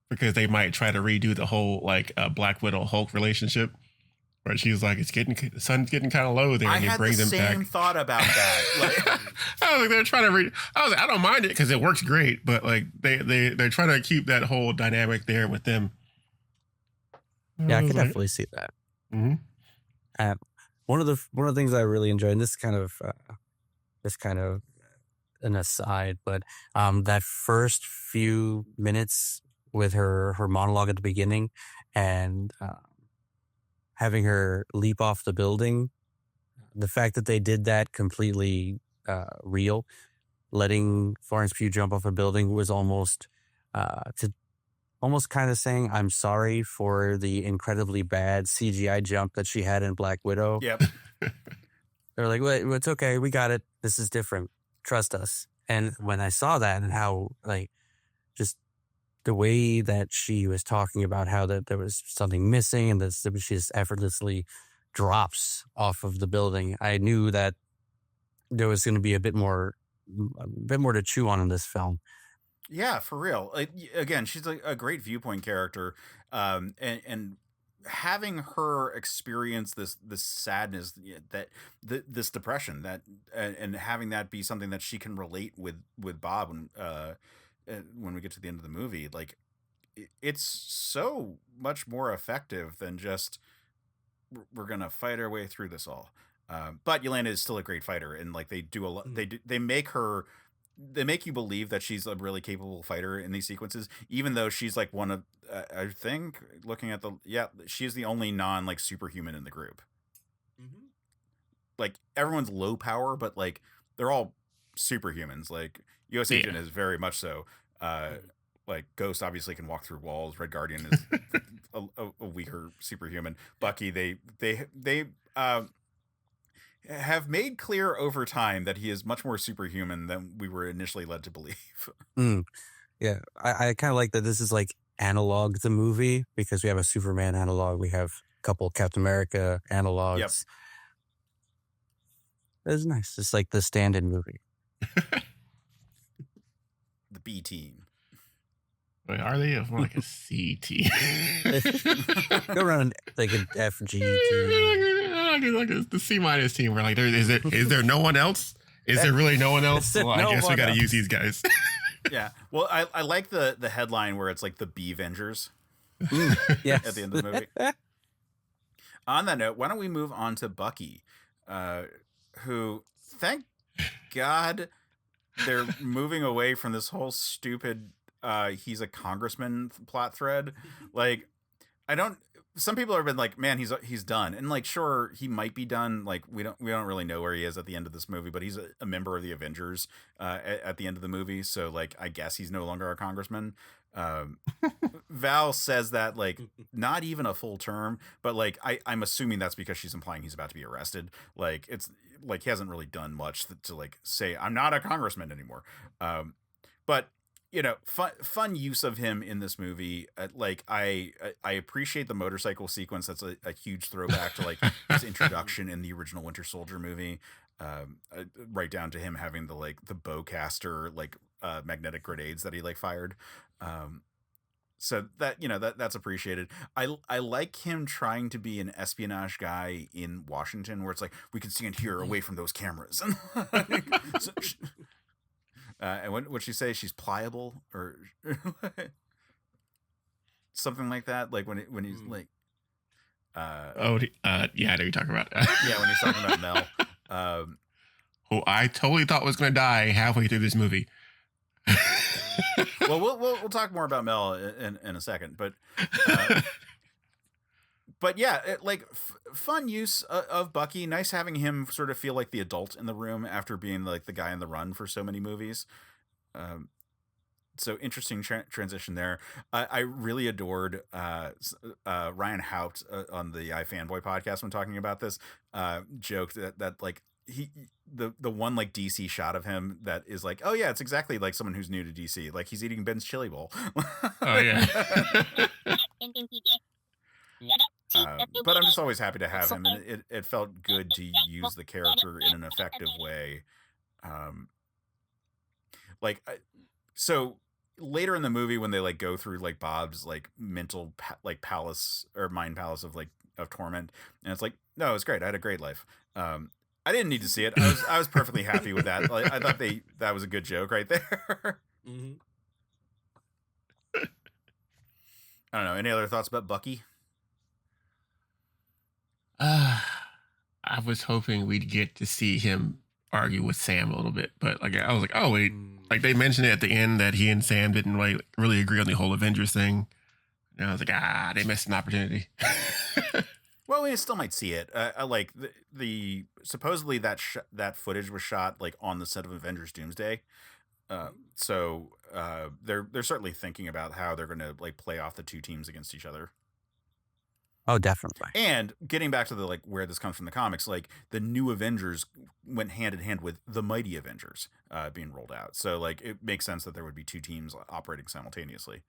because they might try to redo the whole like Black Widow Hulk relationship. Where she's like, the sun's getting kind of low there, and they bring them back. I had the same thought about that. Like, I was like, they're trying to read. I was like, I don't mind it because it works great, but like they're trying to keep that whole dynamic there with them. Yeah, I can definitely see that. One of the things I really enjoyed, and this kind of an aside, but that first few minutes with her monologue at the beginning, and having her leap off the building, the fact that they did that completely real, letting Florence Pugh jump off a building was almost kind of saying, I'm sorry for the incredibly bad CGI jump that she had in Black Widow. Yep. They're like, well, it's okay. We got it. This is different. Trust us. And when I saw that and how like just the way that she was talking about how that there was something missing and that she just effortlessly drops off of the building, I knew that there was going to be a bit more to chew on in this film. Yeah, for real. Again, she's a great viewpoint character, and having her experience this sadness, that this depression, that and having that be something that she can relate with Bob when we get to the end of the movie, like it's so much more effective than just we're gonna fight our way through this all. But Yelena is still a great fighter, and like they do a lot. They make you believe that she's a really capable fighter in these sequences, even though she's like one of I think looking at she's the only non like superhuman in the group. Like everyone's low power, but like they're all superhumans. Like US Agent is very much so. like Ghost obviously can walk through walls. Red Guardian is a weaker superhuman. Bucky, they have made clear over time that he is much more superhuman than we were initially led to believe. Yeah, I kind of like that this is like analog the movie, because we have a Superman analog, we have a couple Captain America analogs. Yep. It's nice. It's like the stand-in movie. The B team. Wait, are they more like a C team? Go around like an FG team. Like the C- team. We're like, is there no one else? Is there really no one else? Well, I guess we got to use these guys. Yeah. Well, I like the headline where it's like the B Vengers. Yes. At the end of the movie. On that note, why don't we move on to Bucky, who, thank God, they're moving away from this whole stupid he's a congressman plot thread. Like, some people have been like, man, he's done. And like, sure, he might be done. Like, we don't really know where he is at the end of this movie, but he's a member of the Avengers at the end of the movie. So like, I guess he's no longer a congressman. Val says that like not even a full term, but like I'm assuming that's because she's implying he's about to be arrested. Like, it's like he hasn't really done much to like say I'm not a congressman anymore. But you know, fun use of him in this movie. Like I appreciate the motorcycle sequence. That's a huge throwback to like his introduction in the original Winter Soldier movie. Right down to him having the bowcaster magnetic grenades that he like fired. So that, you know, that's appreciated. I like him trying to be an espionage guy in Washington, where it's like we can stand here away from those cameras. And what'd she say? She's pliable or something like that. Like when he's like, yeah, I know what you're talking about. Yeah, when he's talking about Mel, who I totally thought was going to die halfway through this movie. Well, we'll talk more about Mel in a second, but yeah, fun use of Bucky. Nice having him sort of feel like the adult in the room after being like the guy on the run for so many movies. So interesting transition there. I really adored Ryan Hoult on the iFanboy podcast when talking about this. Joked that like the one like DC shot of him that is like, oh yeah, it's exactly like someone who's new to DC. Like he's eating Ben's chili bowl. Oh yeah. But I'm just always happy to have him, and it felt good to use the character in an effective way. So later in the movie, when they like go through like Bob's like mental palace or mind palace of torment, and it's like, no, it was great. I had a great life. I didn't need to see it. I was perfectly happy with that. Like, I thought that was a good joke right there. Mm-hmm. I don't know. Any other thoughts about Bucky? I was hoping we'd get to see him argue with Sam a little bit, but like I was like, oh wait, like they mentioned it at the end that he and Sam didn't like really agree on the whole Avengers thing, and I was like, they missed an opportunity. Well, we still might see it. I like the supposedly that footage was shot like on the set of Avengers Doomsday, so they're certainly thinking about how they're going to like play off the two teams against each other. Oh, definitely. And getting back to the like where this comes from the comics, like the new Avengers went hand in hand with the Mighty Avengers being rolled out. So like it makes sense that there would be two teams operating simultaneously.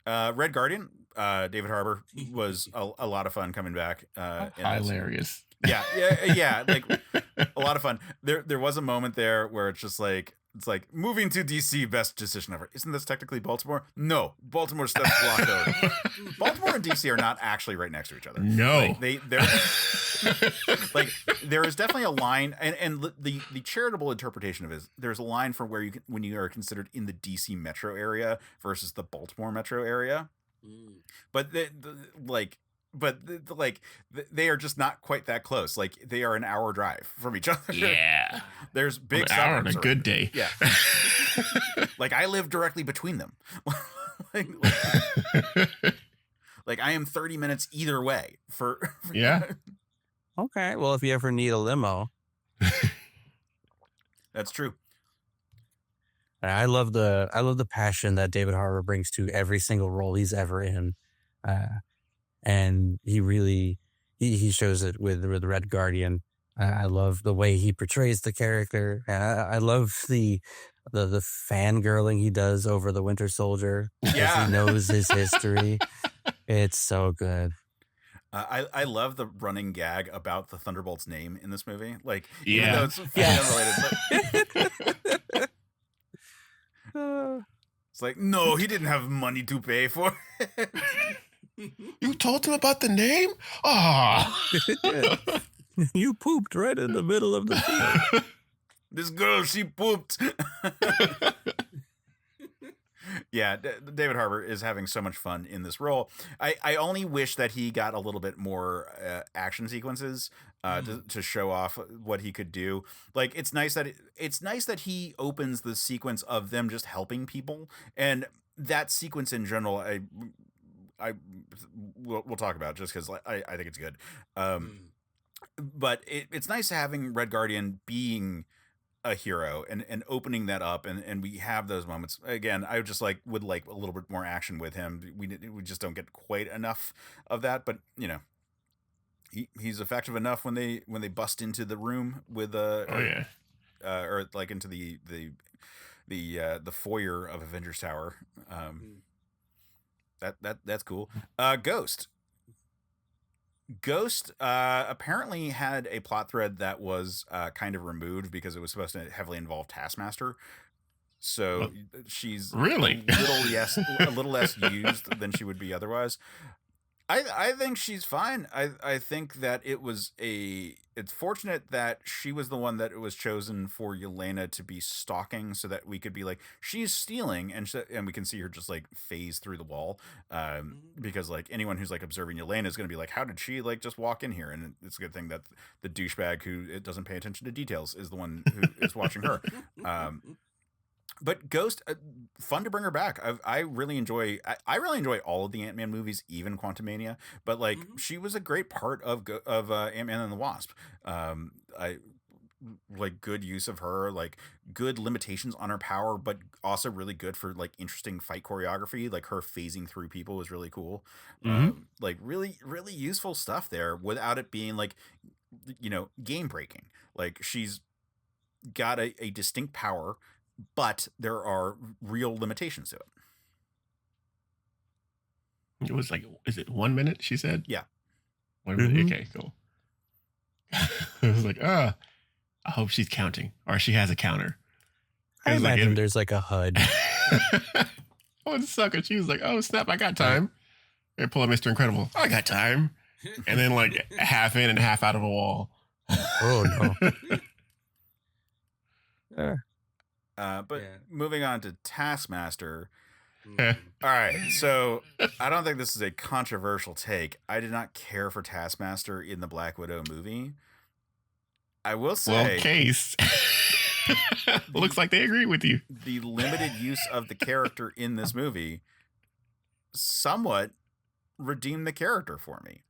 Red Guardian, David Harbour was a lot of fun coming back. Hilarious. Yeah. Like a lot of fun. There was a moment there where it's like moving to DC, best decision ever. Isn't this technically Baltimore? No, Baltimore steps blocked over. Baltimore and DC are not actually right next to each other. No, like, they're like there is definitely a line, and the charitable interpretation of it is there's a line for where when you are considered in the DC metro area versus the Baltimore metro area. But they are just not quite that close. Like they are an hour drive from each other. Yeah, there's big an hour on a good day. Yeah, like I live directly between them. like I am 30 minutes either way for yeah. Okay, well, if you ever need a limo, that's true. I love the passion that David Harbour brings to every single role he's ever in, and he shows it with Red Guardian. I love the way he portrays the character. I love the fangirling he does over the Winter Soldier because he knows his history. It's so good. I love the running gag about the Thunderbolts name in this movie. Like, Yeah. even though it's unrelated, but it's like, no, he didn't have money to pay for it. You told him about the name? Oh. You pooped right in the middle of the field. This girl, she pooped. Yeah, David Harbour is having so much fun in this role. I only wish that he got a little bit more action sequences to show off what he could do. Like, it's nice that he opens the sequence of them just helping people, and that sequence in general, we'll talk about just because I think it's good. But it's nice having Red Guardian being a hero and opening that up, and we have those moments again. I would like a little bit more action with him. We just don't get quite enough of that, but you know, he's effective enough when they bust into the room with or like into the foyer of Avengers Tower. That's cool. Ghost apparently had a plot thread that was kind of removed because it was supposed to heavily involve Taskmaster. So she's really a little less used than she would be otherwise. I think she's fine. I think that it's fortunate that she was the one that was chosen for Yelena to be stalking, so that we could be like, she's stealing, and we can see her just like phase through the wall. Because like anyone who's like observing Yelena is going to be like, how did she like just walk in here? And it's a good thing that the douchebag who doesn't pay attention to details is the one who is watching her. But Ghost, fun to bring her back. I really enjoy all of the Ant-Man movies, even Quantumania. But like, she was a great part of Ant-Man and the Wasp. I like good use of her, like good limitations on her power, but also really good for like interesting fight choreography. Like her phasing through people was really cool. Like really, really useful stuff there without it being like, you know, game breaking. Like she's got a distinct power, but there are real limitations to it. It was like, is it 1 minute? She said, yeah. 1 minute. Okay, cool. I was like, I hope she's counting, or she has a counter. I imagine there's like a HUD. Oh, sucker! She was like, oh snap, I got time. I pull up Mr. Incredible. I got time, and then like half in and half out of a wall. Oh no. But moving on to Taskmaster. All right, so I don't think this is a controversial take. I did not care for Taskmaster in the Black Widow movie. I will say, well, case looks like they agree with you. The limited use of the character in this movie somewhat redeemed the character for me.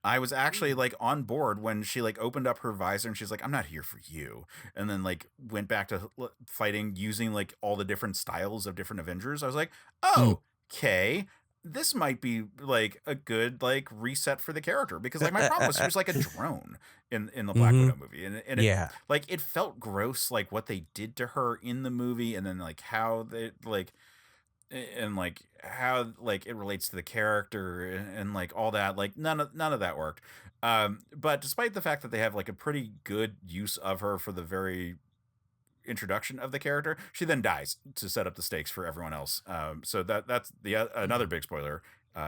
I was actually like on board when she like opened up her visor and she's like, I'm not here for you. And then like went back to fighting using like all the different styles of different Avengers. I was like, oh, okay, this might be like a good like reset for the character, because like my problem was she was like a drone in the Black Widow movie. And it, like it felt gross, like what they did to her in the movie, and then like how they like, and like how like it relates to the character and like all that, like none of that worked. But despite the fact that they have like a pretty good use of her for the very introduction of the character, she then dies to set up the stakes for everyone else. So that's another big spoiler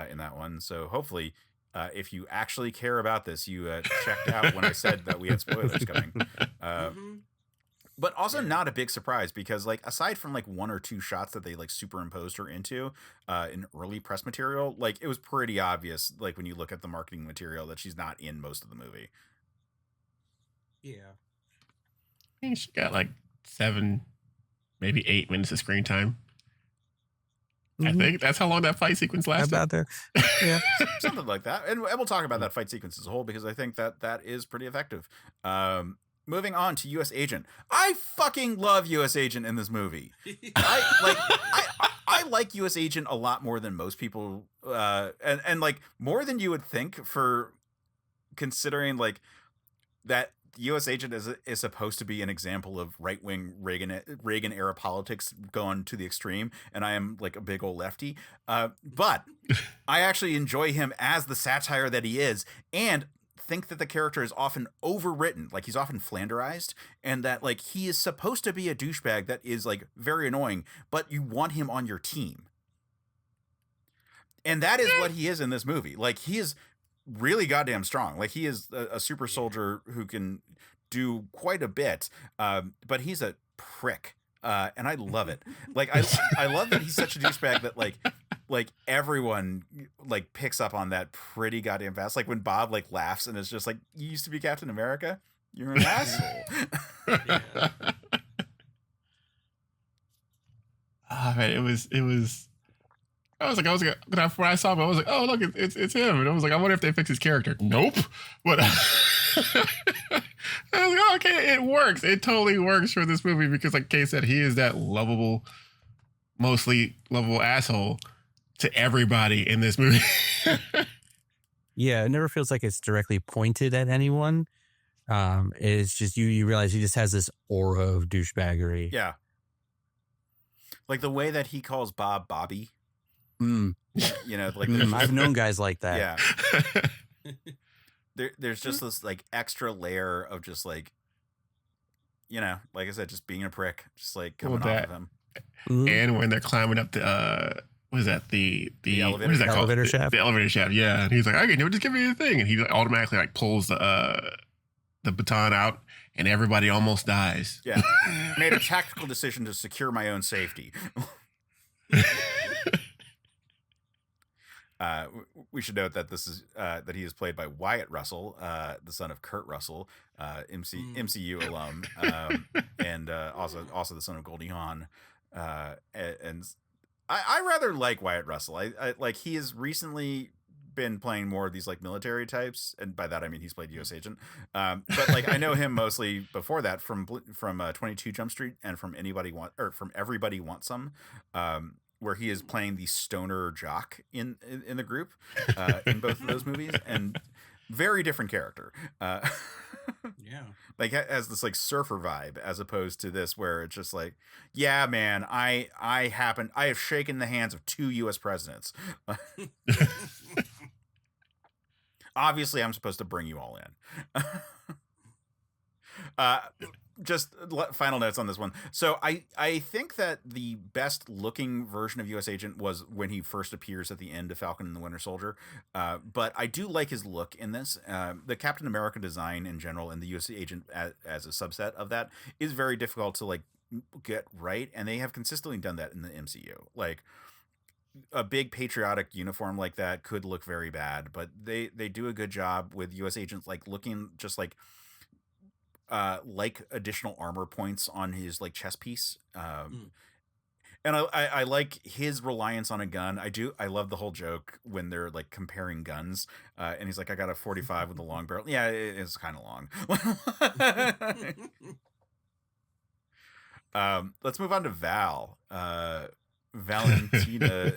in that one. So hopefully if you actually care about this, you checked out when I said that we had spoilers coming. But also not a big surprise, because like aside from like one or two shots that they like superimposed her into in early press material, like it was pretty obvious, like when you look at the marketing material, that she's not in most of the movie. Yeah. I think she got like 7, maybe 8 minutes of screen time. I think that's how long that fight sequence lasted. About there. Yeah. Something like that. And we'll talk about that fight sequence as a whole, because I think that is pretty effective. moving on to U.S. Agent. I fucking love U.S. Agent in this movie. I like U.S. Agent a lot more than most people, and like more than you would think, for considering like that U.S. Agent is supposed to be an example of right wing Reagan era politics going to the extreme, and I am like a big old lefty. But I actually enjoy him as the satire that he is, and think that the character is often overwritten, like he's often flanderized, and that like he is supposed to be a douchebag that is like very annoying, but you want him on your team. And that is what he is in this movie. Like he is really goddamn strong. Like he is a super soldier who can do quite a bit, but he's a prick. And I love it. Like I love that he's such a douchebag that like everyone like picks up on that pretty goddamn fast. Like when Bob like laughs and is just like, "You used to be Captain America? You're an asshole." Oh man, it was. I was like, when I saw him, I was like, oh look, it's him, and I was like, I wonder if they fix his character. Nope. What? I was like, oh, okay, it works. It totally works for this movie because, like Kay said, he is that lovable, mostly lovable asshole to everybody in this movie. Yeah, it never feels like it's directly pointed at anyone. It's just you realize he just has this aura of douchebaggery. Yeah. Like the way that he calls Bob Bobby. Mm. You know, like I've known guys like that. Yeah. There's just this like extra layer of just like, you know, like I said, just being a prick, just like coming off of him. And when they're climbing up the what is that? The elevator, what is that called? Elevator shaft. The elevator shaft. Yeah. And he's like, okay, just give me the thing, and he automatically like pulls the baton out, and everybody almost dies. Yeah. Made a tactical decision to secure my own safety. We should note that this is that he is played by Wyatt Russell, the son of Kurt Russell, MCU alum, and also the son of Goldie Hawn. And I rather like Wyatt Russell. I like he has recently been playing more of these like military types, and by that I mean he's played U.S. Agent. But like I know him mostly before that from 22 Jump Street and from Everybody Wants Some. Where he is playing the stoner jock in the group in both of those movies, and very different character. Yeah, like has this like surfer vibe as opposed to this where it's just like, yeah, man, I have shaken the hands of 2 U.S. presidents. Obviously, I'm supposed to bring you all in. Just final notes on this one. So I think that the best looking version of U.S. Agent was when he first appears at the end of Falcon and the Winter Soldier. But I do like his look in this. The Captain America design in general and the U.S. Agent as a subset of that is very difficult to like get right. And they have consistently done that in the MCU. Like a big patriotic uniform like that could look very bad, but they do a good job with U.S. Agents like looking just like additional armor points on his like chest piece. And I like his reliance on a gun. I love the whole joke when they're like comparing guns, and he's like, I got a 45 with a long barrel. Yeah, it's kind of long. Let's move on to Val. Valentina.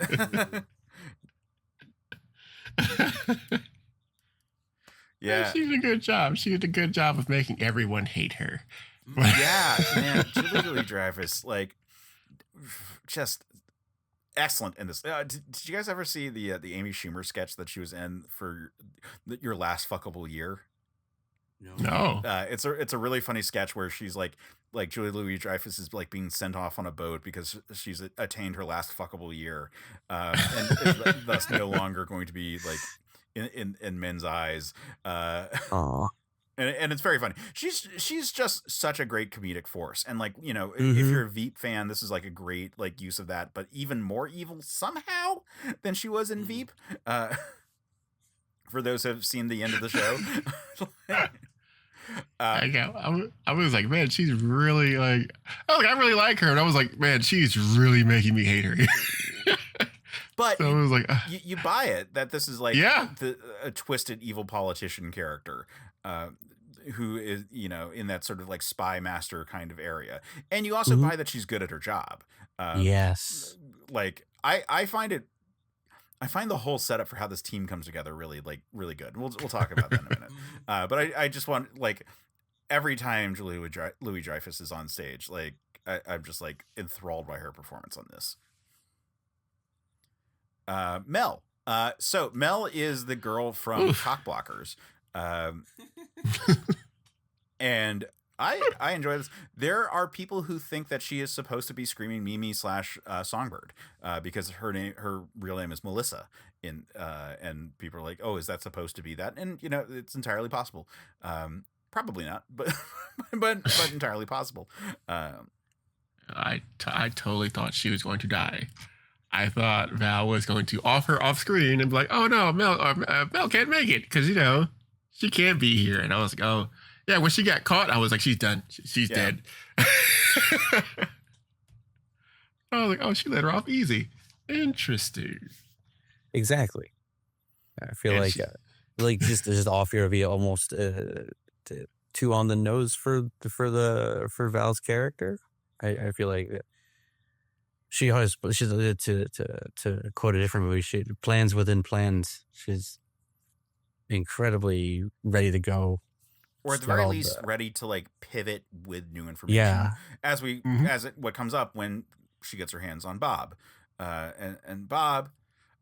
Yeah, she did a good job. She did a good job of making everyone hate her. Yeah, man, Julie Louis-Dreyfus, like, just excellent in this. Did you guys ever see the Amy Schumer sketch that she was in for Your Last Fuckable Year? No. It's a really funny sketch where she's like Julie Louis-Dreyfus is like being sent off on a boat because she's attained her last fuckable year, and is thus no longer going to be like in men's eyes. And it's very funny. She's just such a great comedic force. And like, you know, if you're a Veep fan, this is like a great like use of that, but even more evil somehow than she was in Veep. For those who have seen the end of the show. I was like, man, she's really like, I really like her. And I was like, man, she's really making me hate her. But so I was like, you buy it that this is like yeah, a twisted evil politician character. who is, in that sort of like spy master kind of area. And you also buy that she's good at her job. Yes. Like I find the whole setup for how this team comes together really good. We'll talk about that in a minute. But I just want, like, every time Louis Dreyfus is on stage, like I'm just like enthralled by her performance on this. Mel. So Mel is the girl from Cockblockers. And I enjoy this. There are people who think that she is supposed to be Screaming Mimi / Songbird, because her real name is Melissa. And people are like, oh, is that supposed to be that? And it's entirely possible. Probably not, but but entirely possible. I totally thought she was going to die. I thought Val was going to off her off screen and be like, oh no, Mel can't make it because she can't be here. And I was like, oh yeah. When she got caught, I was like, she's done. She's dead. I was like, oh, she let her off easy. Interesting. Exactly. I feel And like just off your view, almost too on the nose for Val's character. I feel like she's to quote a different movie. She plans within plans. She's incredibly ready to go. Or at the very least, ready to like pivot with new information. Yeah. As what comes up when she gets her hands on Bob, and Bob.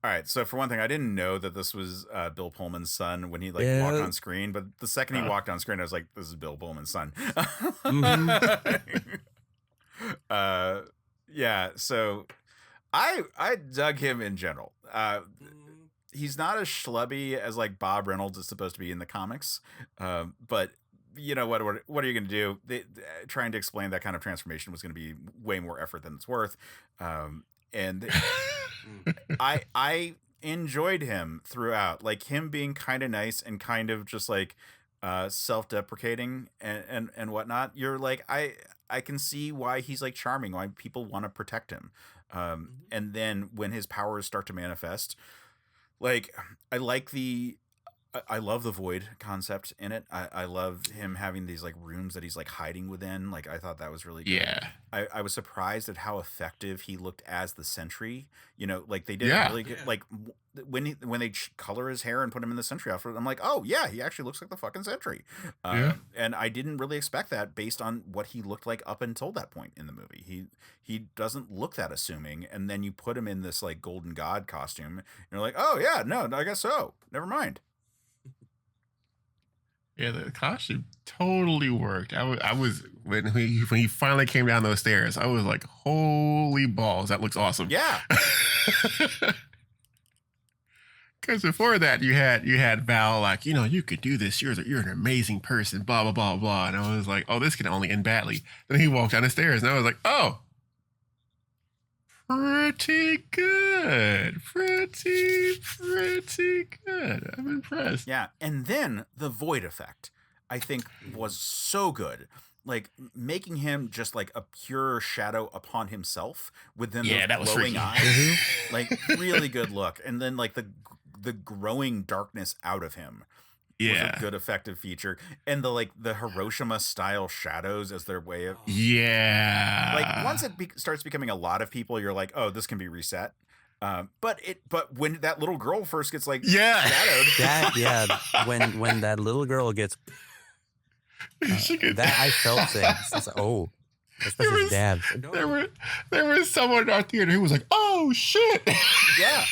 All right. So for one thing, I didn't know that this was Bill Pullman's son when he walked on screen. But the second he walked on screen, I was like, this is Bill Pullman's son. Yeah. So I dug him in general. He's not as schlubby as like Bob Reynolds is supposed to be in the comics. But you know what are you going to do? Trying to explain that kind of transformation was going to be way more effort than it's worth. And I enjoyed him throughout, like him being kind of nice and kind of just like self-deprecating and whatnot. You're like, I can see why he's like charming, why people want to protect him. And then when his powers start to manifest, like I love the void concept in it. I love him having these like rooms that he's like hiding within. Like I thought that was really good. Yeah. I was surprised at how effective he looked as the Sentry. Like they did really good. Like when they color his hair and put him in the Sentry outfit, I'm like, oh yeah, he actually looks like the fucking Sentry. And I didn't really expect that based on what he looked like up until that point in the movie. He doesn't look that assuming, and then you put him in this like Golden God costume, and you're like, oh yeah, no, I guess so. Never mind. Yeah, the costume totally worked. I was when he finally came down those stairs, I was like, holy balls, that looks awesome. Yeah. Because before that, you had Val like, you could do this. You're an amazing person. Blah blah blah blah. And I was like, oh, this can only end badly. Then he walked down the stairs, and I was like, oh, pretty good. Pretty good. I'm impressed. Yeah. And then the void effect, I think, was so good. Like making him just like a pure shadow upon himself with them those glowing eyes. Like really good look. And then like the growing darkness out of him. Was a good effective feature. And the Hiroshima style shadows as their way of like once it starts becoming a lot of people, you're like, oh, this can be reset. But when that little girl first gets like shadowed, when that little girl gets that I felt things. It's like, oh, especially his dad. There was someone in our theater who was like, oh shit. Yeah.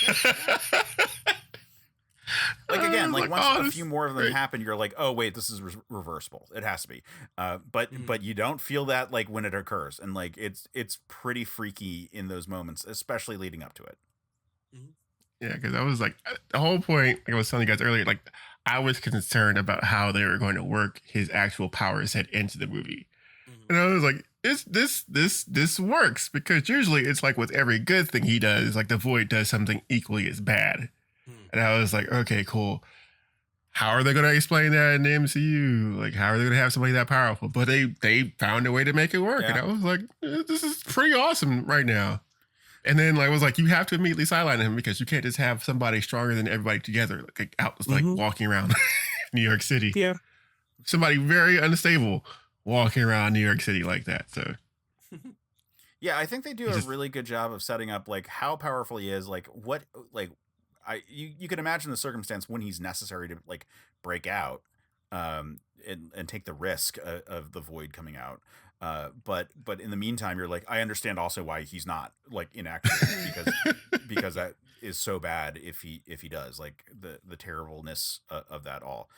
Like again, like once a few more of them happen, you're like, oh wait, this is reversible. It has to be. But you don't feel that like when it occurs, and like it's pretty freaky in those moments, especially leading up to it. Yeah, because I was like, the whole point, like I was telling you guys earlier, like I was concerned about how they were going to work his actual power set into the movie, and I was like, this works, because usually it's like with every good thing he does, like the Void does something equally as bad. And I was like, okay, cool. How are they going to explain that in the MCU? Like, how are they going to have somebody that powerful? But they found a way to make it work. And I was like, this is pretty awesome right now. And then I was like, you have to immediately sideline him, because you can't just have somebody stronger than everybody together, like out, like walking around New York City. Yeah. somebody very unstable walking around New York City like that. So Yeah, I think they do a really good job of setting up like how powerful he is, like what like you can imagine the circumstance when he's necessary to like break out and take the risk of the void coming out. But in the meantime, you're like, I understand also why he's not like inactive because that is so bad if he does, like the terribleness of that all.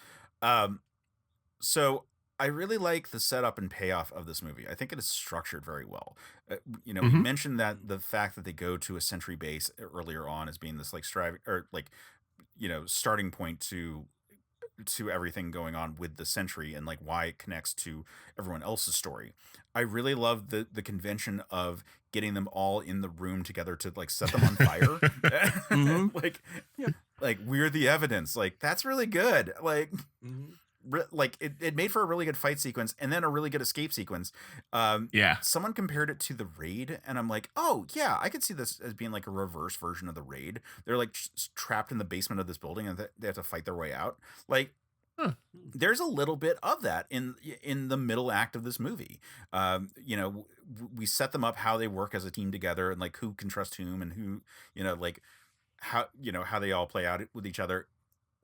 So I really like the setup and payoff of this movie. I think it is structured very well. We mentioned that the fact that they go to a Sentry base earlier on as being this like striving or like starting point to everything going on with the Sentry and like why it connects to everyone else's story. I really love the convention of getting them all in the room together to like set them on fire. Like we're the evidence. Like that's really good. Like like it made for a really good fight sequence and then a really good escape sequence. Someone compared it to the Raid and I'm like, oh yeah, I could see this as being like a reverse version of the Raid. They're like trapped in the basement of this building and they have to fight their way out. Like there's a little bit of that in the middle act of this movie. We set them up how they work as a team together and like who can trust whom and who, like how they all play out with each other,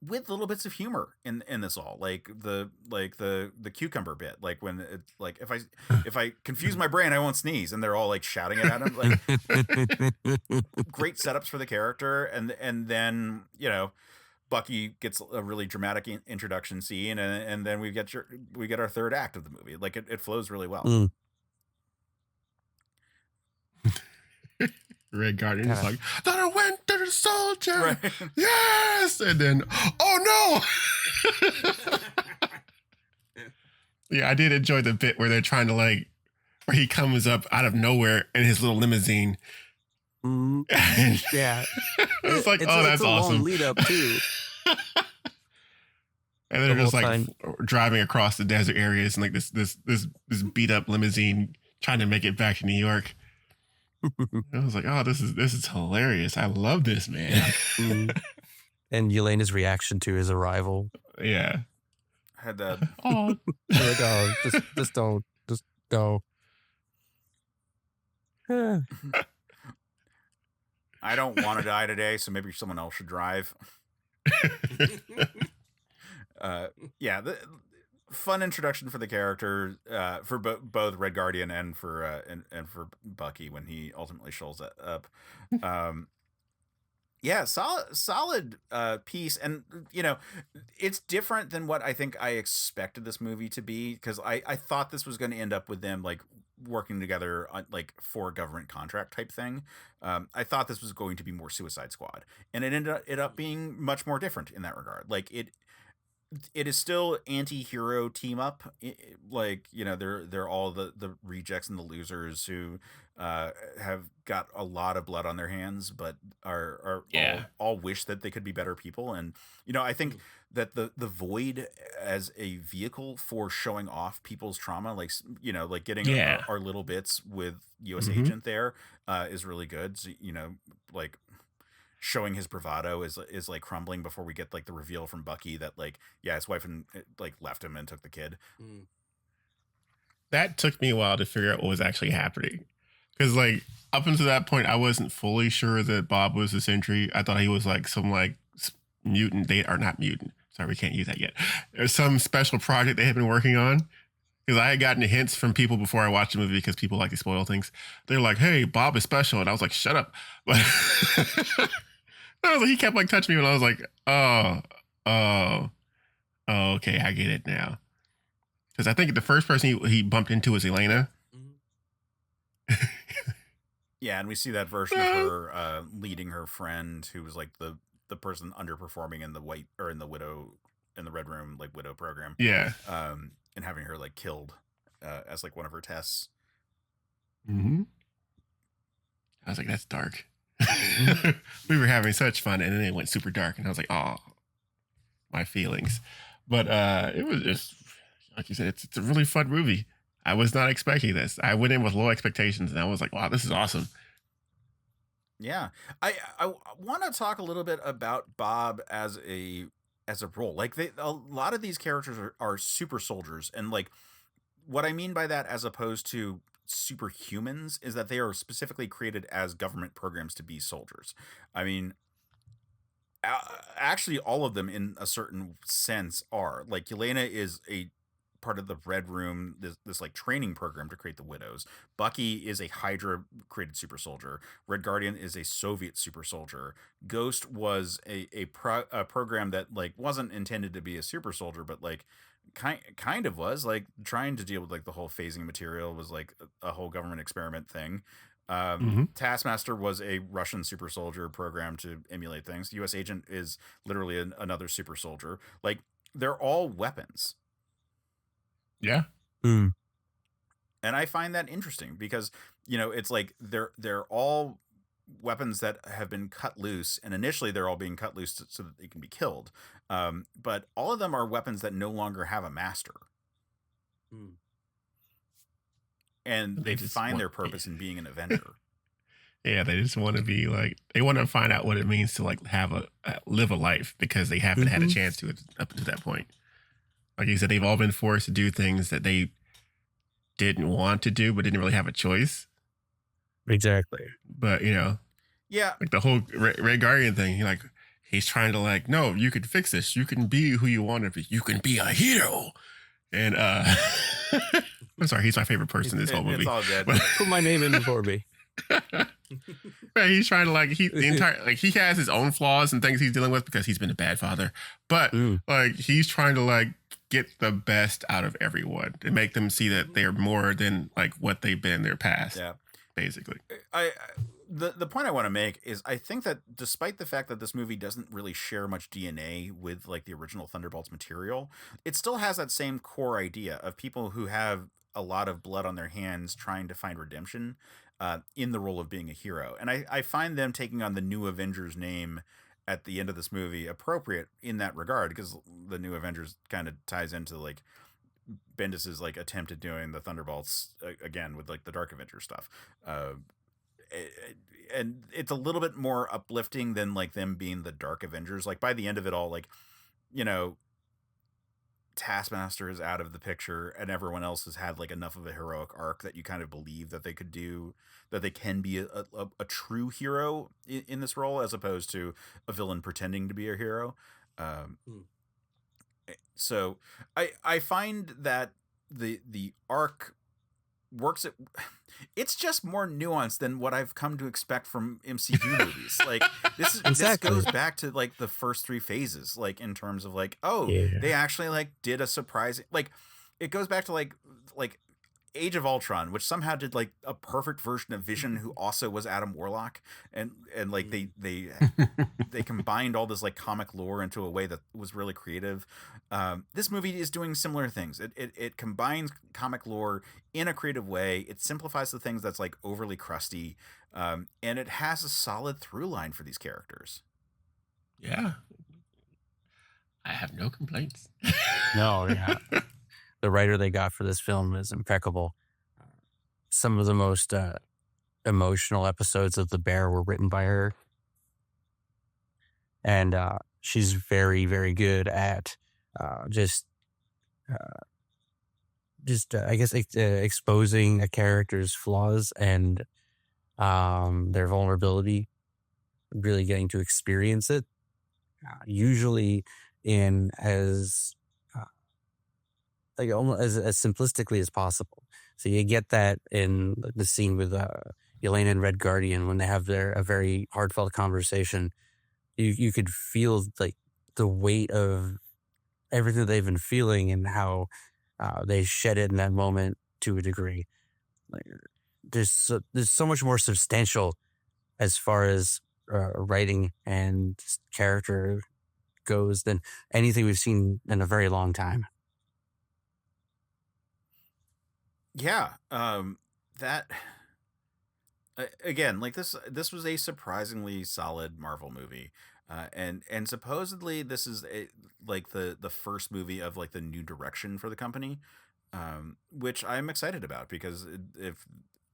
with little bits of humor in this all, like the cucumber bit, like when it's like if I confuse my brain I won't sneeze and they're all like shouting it at him, like great setups for the character, and then Bucky gets a really dramatic introduction scene and then we get our third act of the movie. Like it flows really well. Red Guardian is like, the Winter Soldier, right. Yes, and then, oh no. Yeah, I did enjoy the bit where they're trying to like, where he comes up out of nowhere in his little limousine. Yeah, it's like, that's a awesome. Long lead up too. And they're just like driving across the desert areas and like this beat up limousine trying to make it back to New York. I was like, oh, this is hilarious. I love this, man. And Yelena's reaction to his arrival. Yeah. Had that. Oh, like, oh, just don't, just go. I don't want to die today, so maybe someone else should drive. The fun introduction for the character, for both Red Guardian and for and for Bucky when he ultimately shows up. Solid piece, and it's different than what I think I expected this movie to be, because I thought this was going to end up with them like working together on like for a government contract type thing. I thought this was going to be more Suicide Squad, and it ended up being much more different in that regard. Like it is still anti-hero team up, like they're all the rejects and the losers who have got a lot of blood on their hands, but are all wish that they could be better people. And I think that the Void as a vehicle for showing off people's trauma, like getting our little bits with US Agent there is really good. So, like showing his bravado is like crumbling before we get like the reveal from Bucky that like his wife and like left him and took the kid. That took me a while to figure out what was actually happening, because like up until that point I wasn't fully sure that Bob was a Sentry. I thought he was like some like mutant. They are not mutant. Sorry, we can't use that yet. There's some special project they had been working on. Because I had gotten hints from people before I watched the movie, because people like to spoil things. They're like, hey, Bob is special. And I was like, shut up. But I was like, he kept like touching me and I was like, oh, okay, I get it now. Because I think the first person he bumped into was Elena. Yeah, and we see that version of her leading her friend who was like the person underperforming in the Red Room, like Widow program. Yeah. And having her like killed as like one of her tests. I was like, that's dark. We were having such fun, and then it went super dark, and I was like, oh, my feelings. But it was just, like you said, it's a really fun movie. I was not expecting this. I went in with low expectations, and I was like, wow, this is awesome. Yeah. I want to talk a little bit about Bob as a as a role. Like a lot of these characters are super soldiers, and like what I mean by that, as opposed to superhumans, is that they are specifically created as government programs to be soldiers. I mean, actually, all of them, in a certain sense, are. Like Yelena is a part of the Red Room, this like training program to create the Widows. Bucky is a Hydra created super soldier. Red Guardian is a Soviet super soldier. Ghost was a program that like wasn't intended to be a super soldier, but like kind of was like trying to deal with like the whole phasing material, was like a whole government experiment thing. Hmm. Taskmaster was a Russian super soldier program to emulate things. U.S. Agent is literally another super soldier. Like they're all weapons, Yeah. Mm. and I find that interesting because it's like they're all weapons that have been cut loose, and initially they're all being cut loose so that they can be killed. But all of them are weapons that no longer have a master, Mm. and They they just find want, their purpose in being an Avenger. yeah, they just want to be like, they want to find out what it means to like have live a life, because they haven't had a chance to it up to that point. Like you said, they've all been forced to do things that they didn't want to do, but didn't really have a choice. Exactly. But Yeah, like the whole Red Guardian thing, he's trying to like, no, you can fix this. You can be who you want to be. You can be a hero. And I'm sorry, he's my favorite person in this whole movie. it's all good. Put my name in before me. But he's trying to like he has his own flaws and things he's dealing with because he's been a bad father. But like he's trying to like get the best out of everyone and make them see that they're more than like what they've been in their past. Yeah. Basically. The point I want to make is I think that despite the fact that this movie doesn't really share much DNA with like the original Thunderbolts material, it still has that same core idea of people who have a lot of blood on their hands trying to find redemption in the role of being a hero. And I find them taking on the New Avengers name at the end of this movie appropriate in that regard, because the New Avengers kind of ties into like Bendis's like attempt at doing the Thunderbolts again with like the Dark Avengers stuff. And it's a little bit more uplifting than like them being the Dark Avengers. Like by the end of it all, like, Taskmaster is out of the picture and everyone else has had like enough of a heroic arc that you kind of believe that they can be a true hero in this role, as opposed to a villain pretending to be a hero. So I find that the arc works. It's just more nuanced than what I've come to expect from MCU movies. Like this goes back to like the first three phases, like in terms of like, they actually like did a surprising, like it goes back to like Age of Ultron, which somehow did like a perfect version of Vision, who also was Adam Warlock, and like they combined all this like comic lore into a way that was really creative. This movie is doing similar things. It combines comic lore in a creative way. It simplifies the things that's like overly crusty, and it has a solid through line for these characters. Yeah, I have no complaints. No, yeah. The writer they got for this film is impeccable. Some of the most emotional episodes of The Bear were written by her. And she's very, very good at I guess, exposing a character's flaws and their vulnerability, really getting to experience it, usually in as like almost as simplistically as possible. So you get that in the scene with Yelena and Red Guardian when they have a very heartfelt conversation. You could feel like the weight of everything they've been feeling and how they shed it in that moment to a degree. Like there's so much more substantial as far as writing and character goes than anything we've seen in a very long time. Yeah, that again, like this was a surprisingly solid Marvel movie, and supposedly this is like the first movie of like the new direction for the company, which I'm excited about, because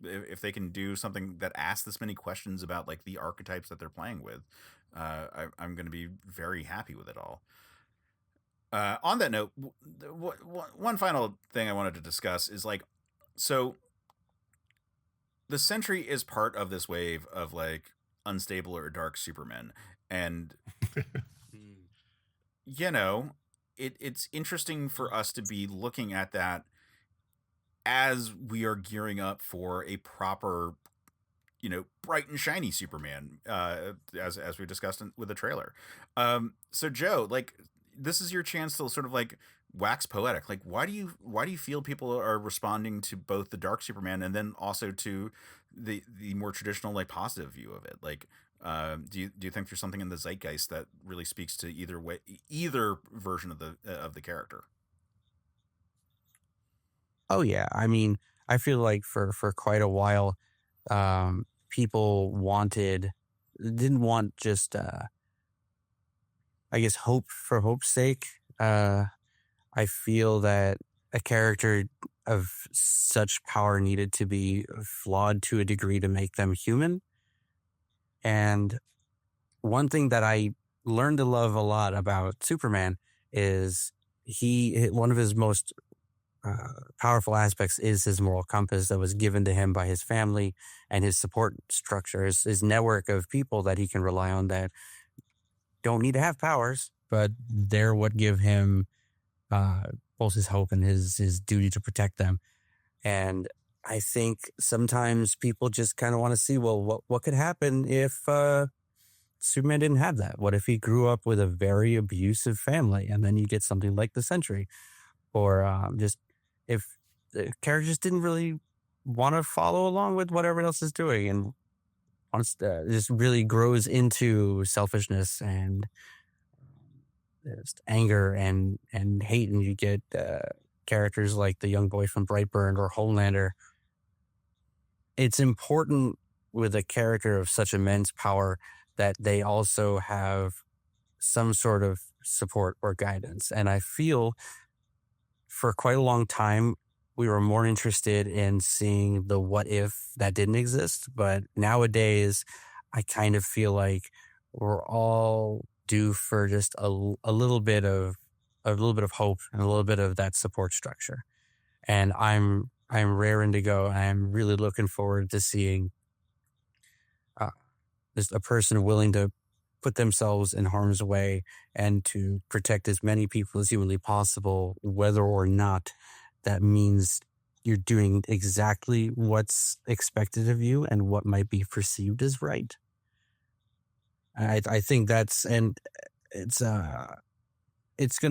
if they can do something that asks this many questions about like the archetypes that they're playing with, I'm going to be very happy with it all. On that note, one final thing I wanted to discuss is like, so the Sentry is part of this wave of like unstable or dark Supermen, and you know, it's interesting for us to be looking at that as we are gearing up for a proper, bright and shiny Superman, as we discussed with the trailer. So Joe, like, this is your chance to sort of like wax poetic. Like, why do you feel people are responding to both the dark Superman and then also to the more traditional, like, positive view of it? Like, do you think there's something in the zeitgeist that really speaks to either version of the character? Oh yeah, I mean, I feel like for quite a while, people didn't want just I guess hope for hope's sake. I feel that a character of such power needed to be flawed to a degree to make them human. And one thing that I learned to love a lot about Superman is one of his most powerful aspects is his moral compass that was given to him by his family and his support structure, his network of people that he can rely on that don't need to have powers, but they're what give him both his hope and his duty to protect them. And I think sometimes people just kind of want to see, well, what could happen if Superman didn't have that? What if he grew up with a very abusive family, and then you get something like the Sentry? Or just if the character just didn't really want to follow along with what everyone else is doing and wants just really grows into selfishness and just anger and hate, and you get characters like the young boy from Brightburn or Homelander. It's important with a character of such immense power that they also have some sort of support or guidance. And I feel for quite a long time, we were more interested in seeing the what if that didn't exist. But nowadays, I kind of feel like we're all due for just a little bit of hope and a little bit of that support structure. And I'm raring to go. I'm really looking forward to seeing just a person willing to put themselves in harm's way and to protect as many people as humanly possible, whether or not that means you're doing exactly what's expected of you and what might be perceived as right. I think it's going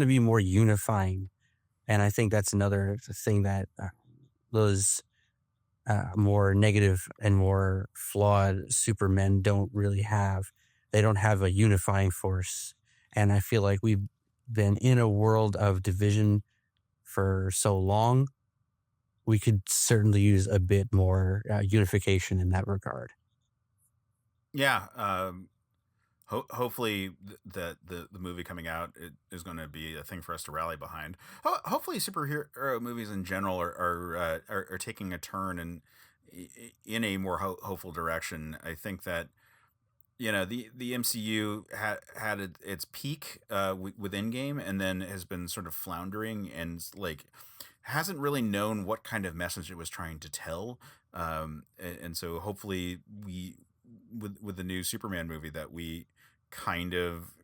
to be more unifying. And I think that's another thing that those more negative and more flawed Supermen don't really have. They don't have a unifying force. And I feel like we've been in a world of division for so long. We could certainly use a bit more unification in that regard. Yeah. Hopefully the movie coming out is going to be a thing for us to rally behind. Hopefully superhero movies in general are taking a turn in a more hopeful direction. I think that the MCU had its peak with Endgame, and then has been sort of floundering and like hasn't really known what kind of message it was trying to tell. And so hopefully with the new Superman movie that we kind of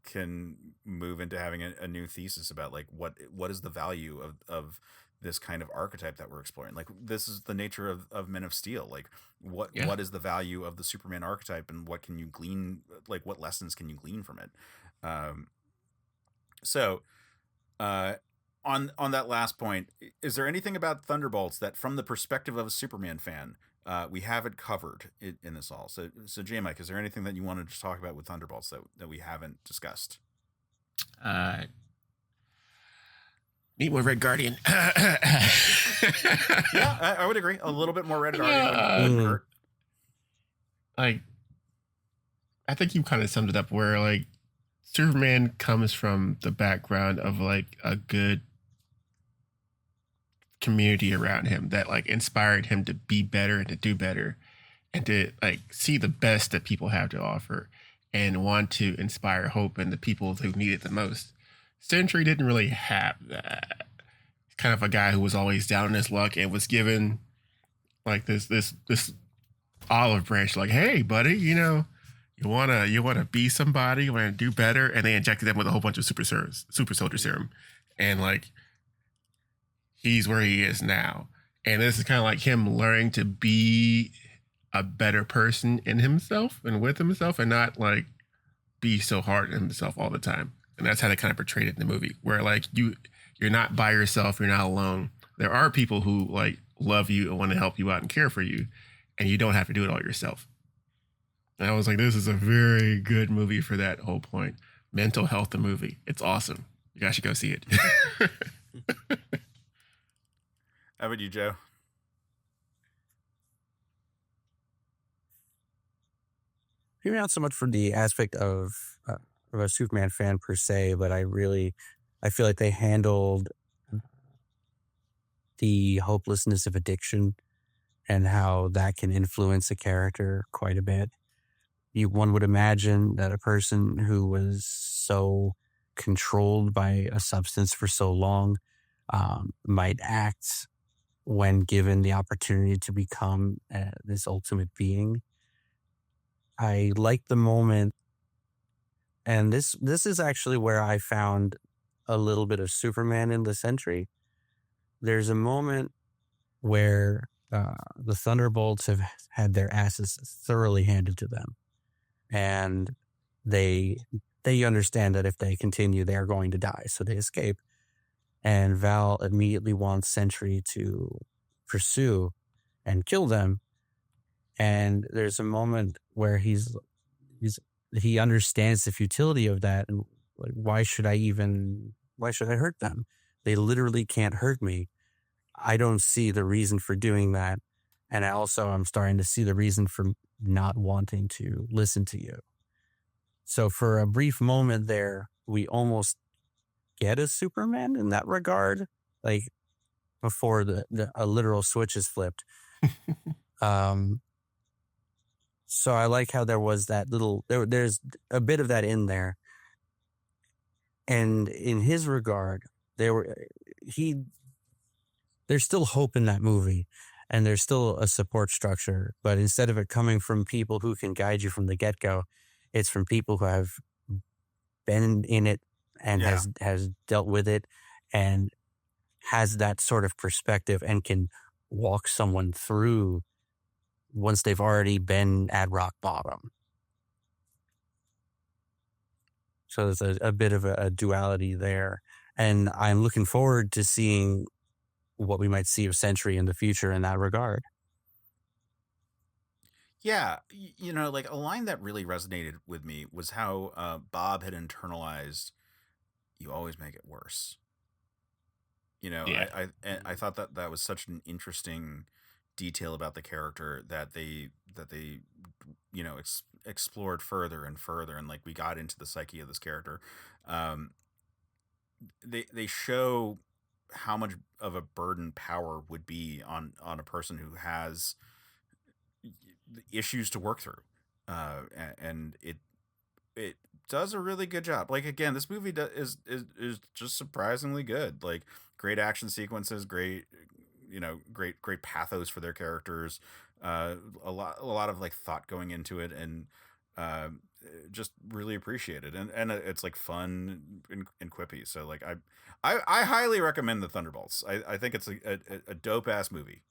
can move into having a new thesis about like what is the value of this kind of archetype that we're exploring. Like, this is the nature of Men of Steel. Like, what is the value of the Superman archetype, and what can you glean, like what lessons can you glean from it? So on that last point, is there anything about Thunderbolts that, from the perspective of a Superman fan, we haven't covered in this all? So Jmike, is there anything that you wanted to talk about with Thunderbolts that we haven't discussed? Need more Red Guardian. Yeah, I would agree. A little bit more Red Guardian wouldn't hurt. Like, I think you kind of summed it up where, like, Superman comes from the background of, like, a good community around him that, like, inspired him to be better and to do better and to, like, see the best that people have to offer and want to inspire hope in the people who need it the most. Sentry didn't really have that. Kind of a guy who was always down in his luck and was given like this olive branch, like, hey, buddy, you wanna be somebody, you wanna do better, and they injected him with a whole bunch of super soldier serum, and like he's where he is now. And this is kind of like him learning to be a better person in himself and with himself, and not like be so hard on himself all the time. And that's how they kind of portrayed it in the movie, where like you're not by yourself, you're not alone. There are people who like love you and want to help you out and care for you, and you don't have to do it all yourself. And I was like, this is a very good movie for that whole point. Mental Health, the movie. It's awesome. You guys should go see it. How about you, Joe? Maybe not so much for the aspect of a Superman fan per se, but I feel like they handled the hopelessness of addiction and how that can influence a character quite a bit. One would imagine that a person who was so controlled by a substance for so long might act when given the opportunity to become this ultimate being. I like the moment, and this is actually where I found a little bit of Superman in the Sentry. There's a moment where the Thunderbolts have had their asses thoroughly handed to them, and they understand that if they continue, they are going to die, so they escape. And Val immediately wants Sentry to pursue and kill them. And there's a moment where he understands the futility of that, and like, why should I hurt them? They literally can't hurt me. I don't see the reason for doing that, and I'm starting to see the reason for not wanting to listen to you. So for a brief moment there, we almost get a Superman in that regard, like before a literal switch is flipped. So I like how there was that there's a bit of that in there. And in his regard, there's still hope in that movie, and there's still a support structure, but instead of it coming from people who can guide you from the get-go, it's from people who have been in it and has dealt with it and has that sort of perspective and can walk someone through once they've already been at rock bottom. So there's a bit of a duality there. And I'm looking forward to seeing what we might see of Sentry in the future in that regard. Yeah, like a line that really resonated with me was how Bob had internalized, "You always make it worse." Yeah. I thought that was such an interesting detail about the character that they explored further and further, and like we got into the psyche of this character. They show how much of a burden power would be on a person who has issues to work through, and it does a really good job. Like, again, this movie is just surprisingly good. Like, great action sequences, great pathos for their characters, a lot of like thought going into it, and just really appreciate it. And it's like fun and quippy. So like I highly recommend the Thunderbolts. I think it's a dope ass movie.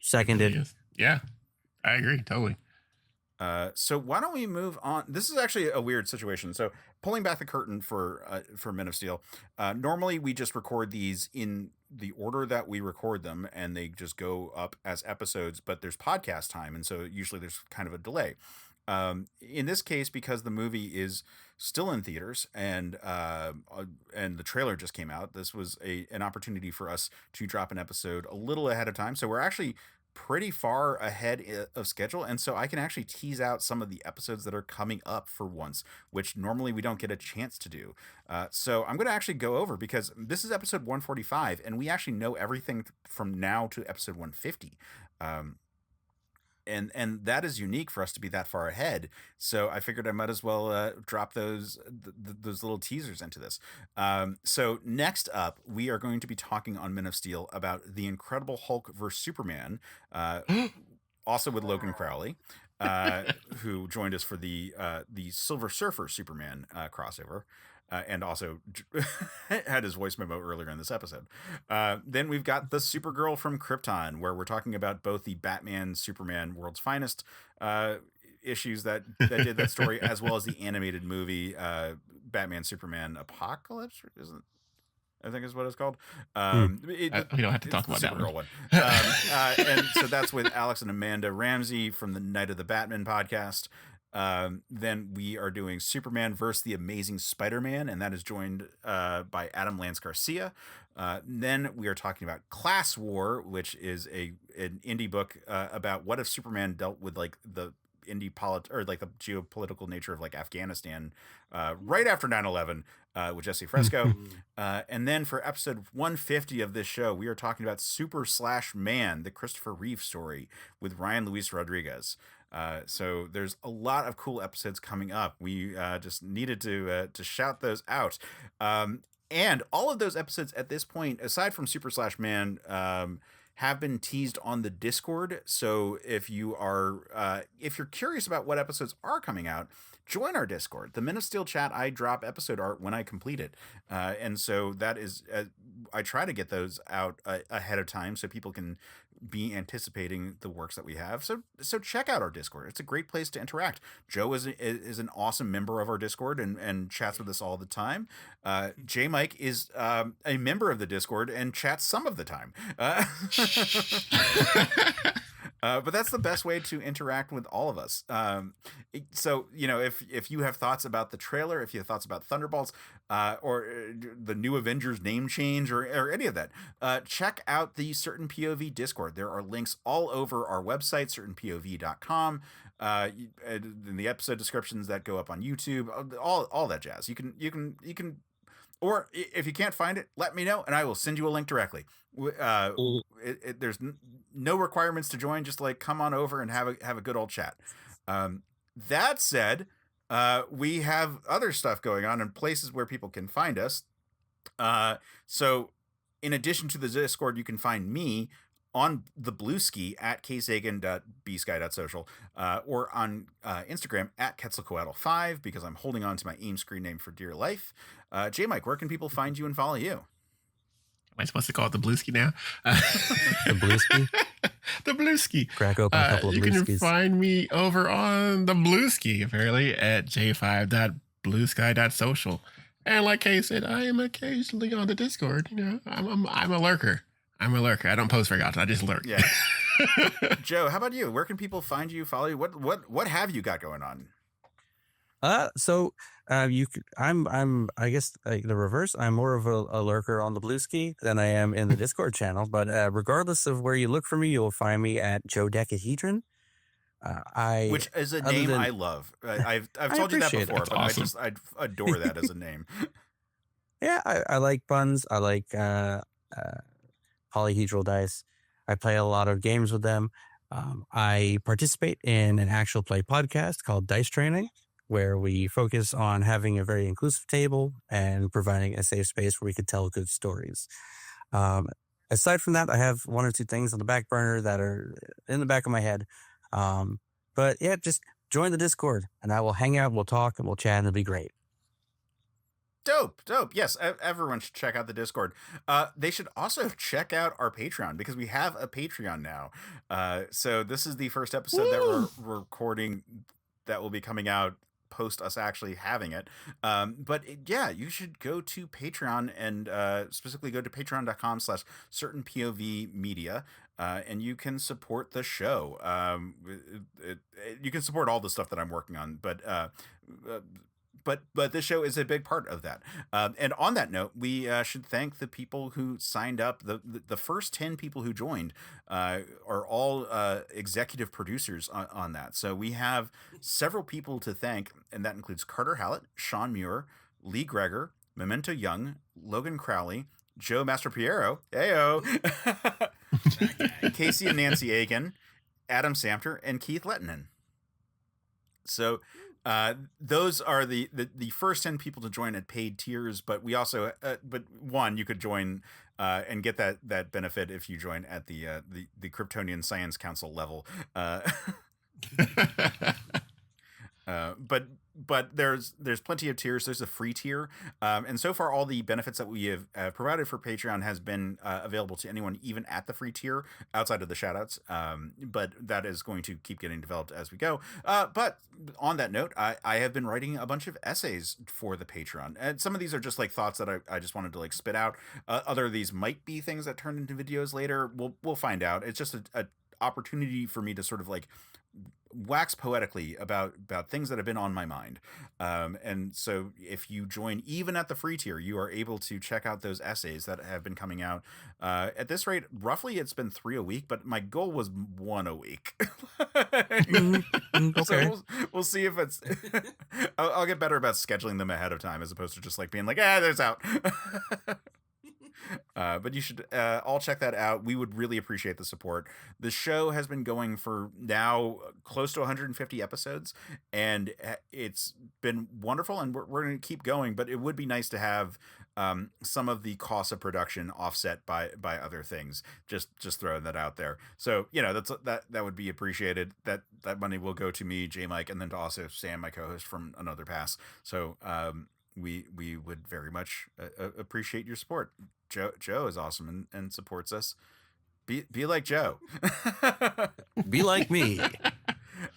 Seconded. Yeah, I agree totally. So why don't we move on? This is actually a weird situation. So pulling back the curtain for Men of Steel. Normally we just record these in the order that we record them, and they just go up as episodes. But there's podcast time, and so usually there's kind of a delay. In this case, because the movie is still in theaters and the trailer just came out, this was an opportunity for us to drop an episode a little ahead of time. So we're actually pretty far ahead of schedule, and so I can actually tease out some of the episodes that are coming up for once, which normally we don't get a chance to do. So I'm going to actually go over, because this is episode 145, and we actually know everything from now to episode 150. and that is unique for us to be that far ahead. So I figured I might as well drop those little teasers into this. So next up, we are going to be talking on Men of Steel about the Incredible Hulk versus Superman, also with Logan Crowley, who joined us for the Silver Surfer Superman crossover. And also had his voice memo earlier in this episode. Then we've got the Supergirl from Krypton, where we're talking about both the Batman, Superman, World's Finest issues that did that story, as well as the animated movie Batman, Superman, Apocalypse. I think is what it's called. We don't have to talk about that one. And so that's with Alex and Amanda Ramsey from the Night of the Batman podcast. Then we are doing Superman versus the Amazing Spider-Man, and that is joined by Adam Lance Garcia. Then we are talking about Class War, which is an indie book about what if Superman dealt with like the like the geopolitical nature of like Afghanistan right after 9/11 with Jesse Fresco. And then for episode 150 of this show, we are talking about Super/Man, the Christopher Reeve story with Ryan Luis Rodriguez. So there's a lot of cool episodes coming up. We just needed to shout those out. And all of those episodes at this point, aside from Super/Man, have been teased on the Discord. So if you're curious about what episodes are coming out, join our Discord. The Men of Steel chat, I drop episode art when I complete it. And so that is, I try to get those out ahead of time so people can be anticipating the works that we have. So check out our Discord. It's a great place to interact. Joe is an awesome member of our Discord and chats with us all the time. Jmike is a member of the Discord and chats some of the time. But that's the best way to interact with all of us. So, if you have thoughts about the trailer, if you have thoughts about Thunderbolts, or the new Avengers name change or any of that, check out the Certain POV Discord. There are links all over our website, certainpov.com, in the episode descriptions that go up on YouTube, all that jazz. You can, or if you can't find it, let me know and I will send you a link directly. There's no requirements to join. Just like come on over and have a good old chat. That said, we have other stuff going on and places where people can find us. So in addition to the Discord, you can find me on the Bluesky at ksagan.bsky.social, or on Instagram at Quetzalcoatl5, because I'm holding on to my AIM screen name for dear life. Jmike, where can people find you and follow you? Am I supposed to call it the Bluesky now? The Bluesky? The Bluesky. Crack open a couple of You Blueskys. can find me over on the Bluesky, apparently, at j5.bluesky.social. And like Kay said, I am occasionally on the Discord. I'm a lurker. I don't post very often. I just lurk. Yeah. Joe, how about you? Where can people find you, follow you? What have you got going on? I'm I guess like the reverse. I'm more of a lurker on the Bluesky than I am in the Discord channel. But regardless of where you look for me, you'll find me at Joe Decahedron. Which is a name I love. I've told you that before, but awesome. I adore that as a name. Yeah, I like puns. I like polyhedral dice. I play a lot of games with them. I participate in an actual play podcast called Dice Training, where we focus on having a very inclusive table and providing a safe space where we could tell good stories. Aside from that, I have one or two things on the back burner that are in the back of my head. But yeah, just join the Discord and I will hang out, we'll talk, and we'll chat, and it'll be great. Dope. Yes, everyone should check out the Discord. They should also check out our Patreon, because we have a Patreon now. So this is the first episode that we're recording that will be coming out post us actually having it. But yeah, you should go to Patreon and specifically go to patreon.com/certainpovmedia. And you can support the show. You can support all the stuff that I'm working on, but this show is a big part of that. And on that note, we should thank the people who signed up. The first 10 people who joined are all executive producers on that. So we have several people to thank, and that includes Carter Hallett, Sean Muir, Lee Greger, Memento Young, Logan Crowley, Joe Mastropiero, Ayo, Casey and Nancy Aiken, Adam Samter, and Keith Lettinen. So those are the first 10 people to join at paid tiers, but we also but you could join and get that benefit if you join at the Kryptonian Science Council level. But there's plenty of tiers. There's a free tier, and so far all the benefits that we have provided for Patreon has been available to anyone even at the free tier outside of the shoutouts. But that is going to keep getting developed as we go. But on that note, I have been writing a bunch of essays for the Patreon, and some of these are just like thoughts that I just wanted to like spit out. Other of these might be things that turn into videos later. We'll find out. It's just a opportunity for me to sort of like wax poetically about things that have been on my mind. And so if you join even at the free tier, you are able to check out those essays that have been coming out. At this rate, roughly it's been 3 a week, but my goal was 1 a week. Okay. So we'll see if it's I'll get better about scheduling them ahead of time as opposed to just like being like, there's out. But you should all check that out. We would really appreciate the support. The show has been going for now close to 150 episodes, and it's been wonderful, and we're going to keep going, but it would be nice to have some of the cost of production offset by other things. Just throwing that out there. So, that would be appreciated. That money will go to me, Jmike, and then to also Sam, my co-host from Another Pass. So, we would very much appreciate your support. Joe is awesome and supports us. Be like Joe. Be like me.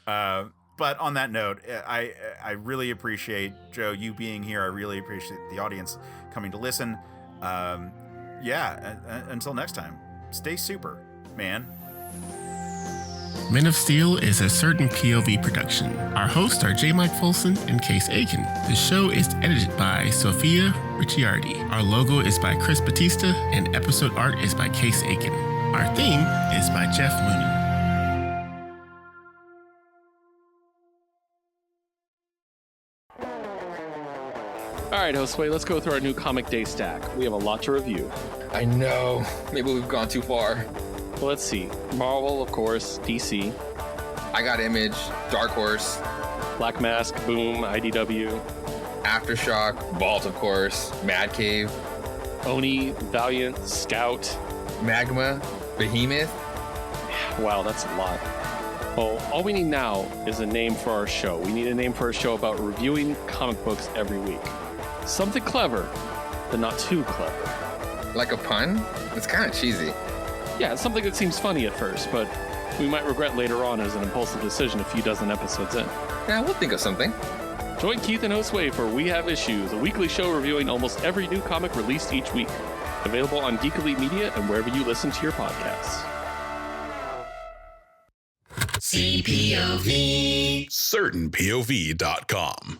But on that note, I really appreciate, Joe, you being here. I really appreciate the audience coming to listen. Until next time, stay super, man. Men of Steel is a Certain POV production. Our hosts are Jmike, Folson, and Case Aiken. The show is edited by Sophia, Ricciardi. Our logo is by Chris Batista, and episode art is by Case Aiken. Our theme is by Geoff, Moonen. All right, Josue, let's go through our new Comic Day stack. We have a lot to review. I know. Maybe we've gone too far. Well, let's see. Marvel, of course. DC. I Got Image, Dark Horse, Black Mask, Boom, IDW. Aftershock, Vault, of course, Mad Cave, Oni, Valiant, Scout. Magma, Behemoth. Wow, that's a lot. Well, all we need now is a name for our show. We need a name for a show about reviewing comic books every week. Something clever, but not too clever. Like a pun? It's kind of cheesy. Yeah, it's something that seems funny at first, but we might regret later on as an impulsive decision a few dozen episodes in. Yeah, we'll think of something. Join Keith and Josue for We Have Issues, a weekly show reviewing almost every new comic released each week. Available on Geek Elite Media and wherever you listen to your podcasts. CPOV. CertainPOV.com.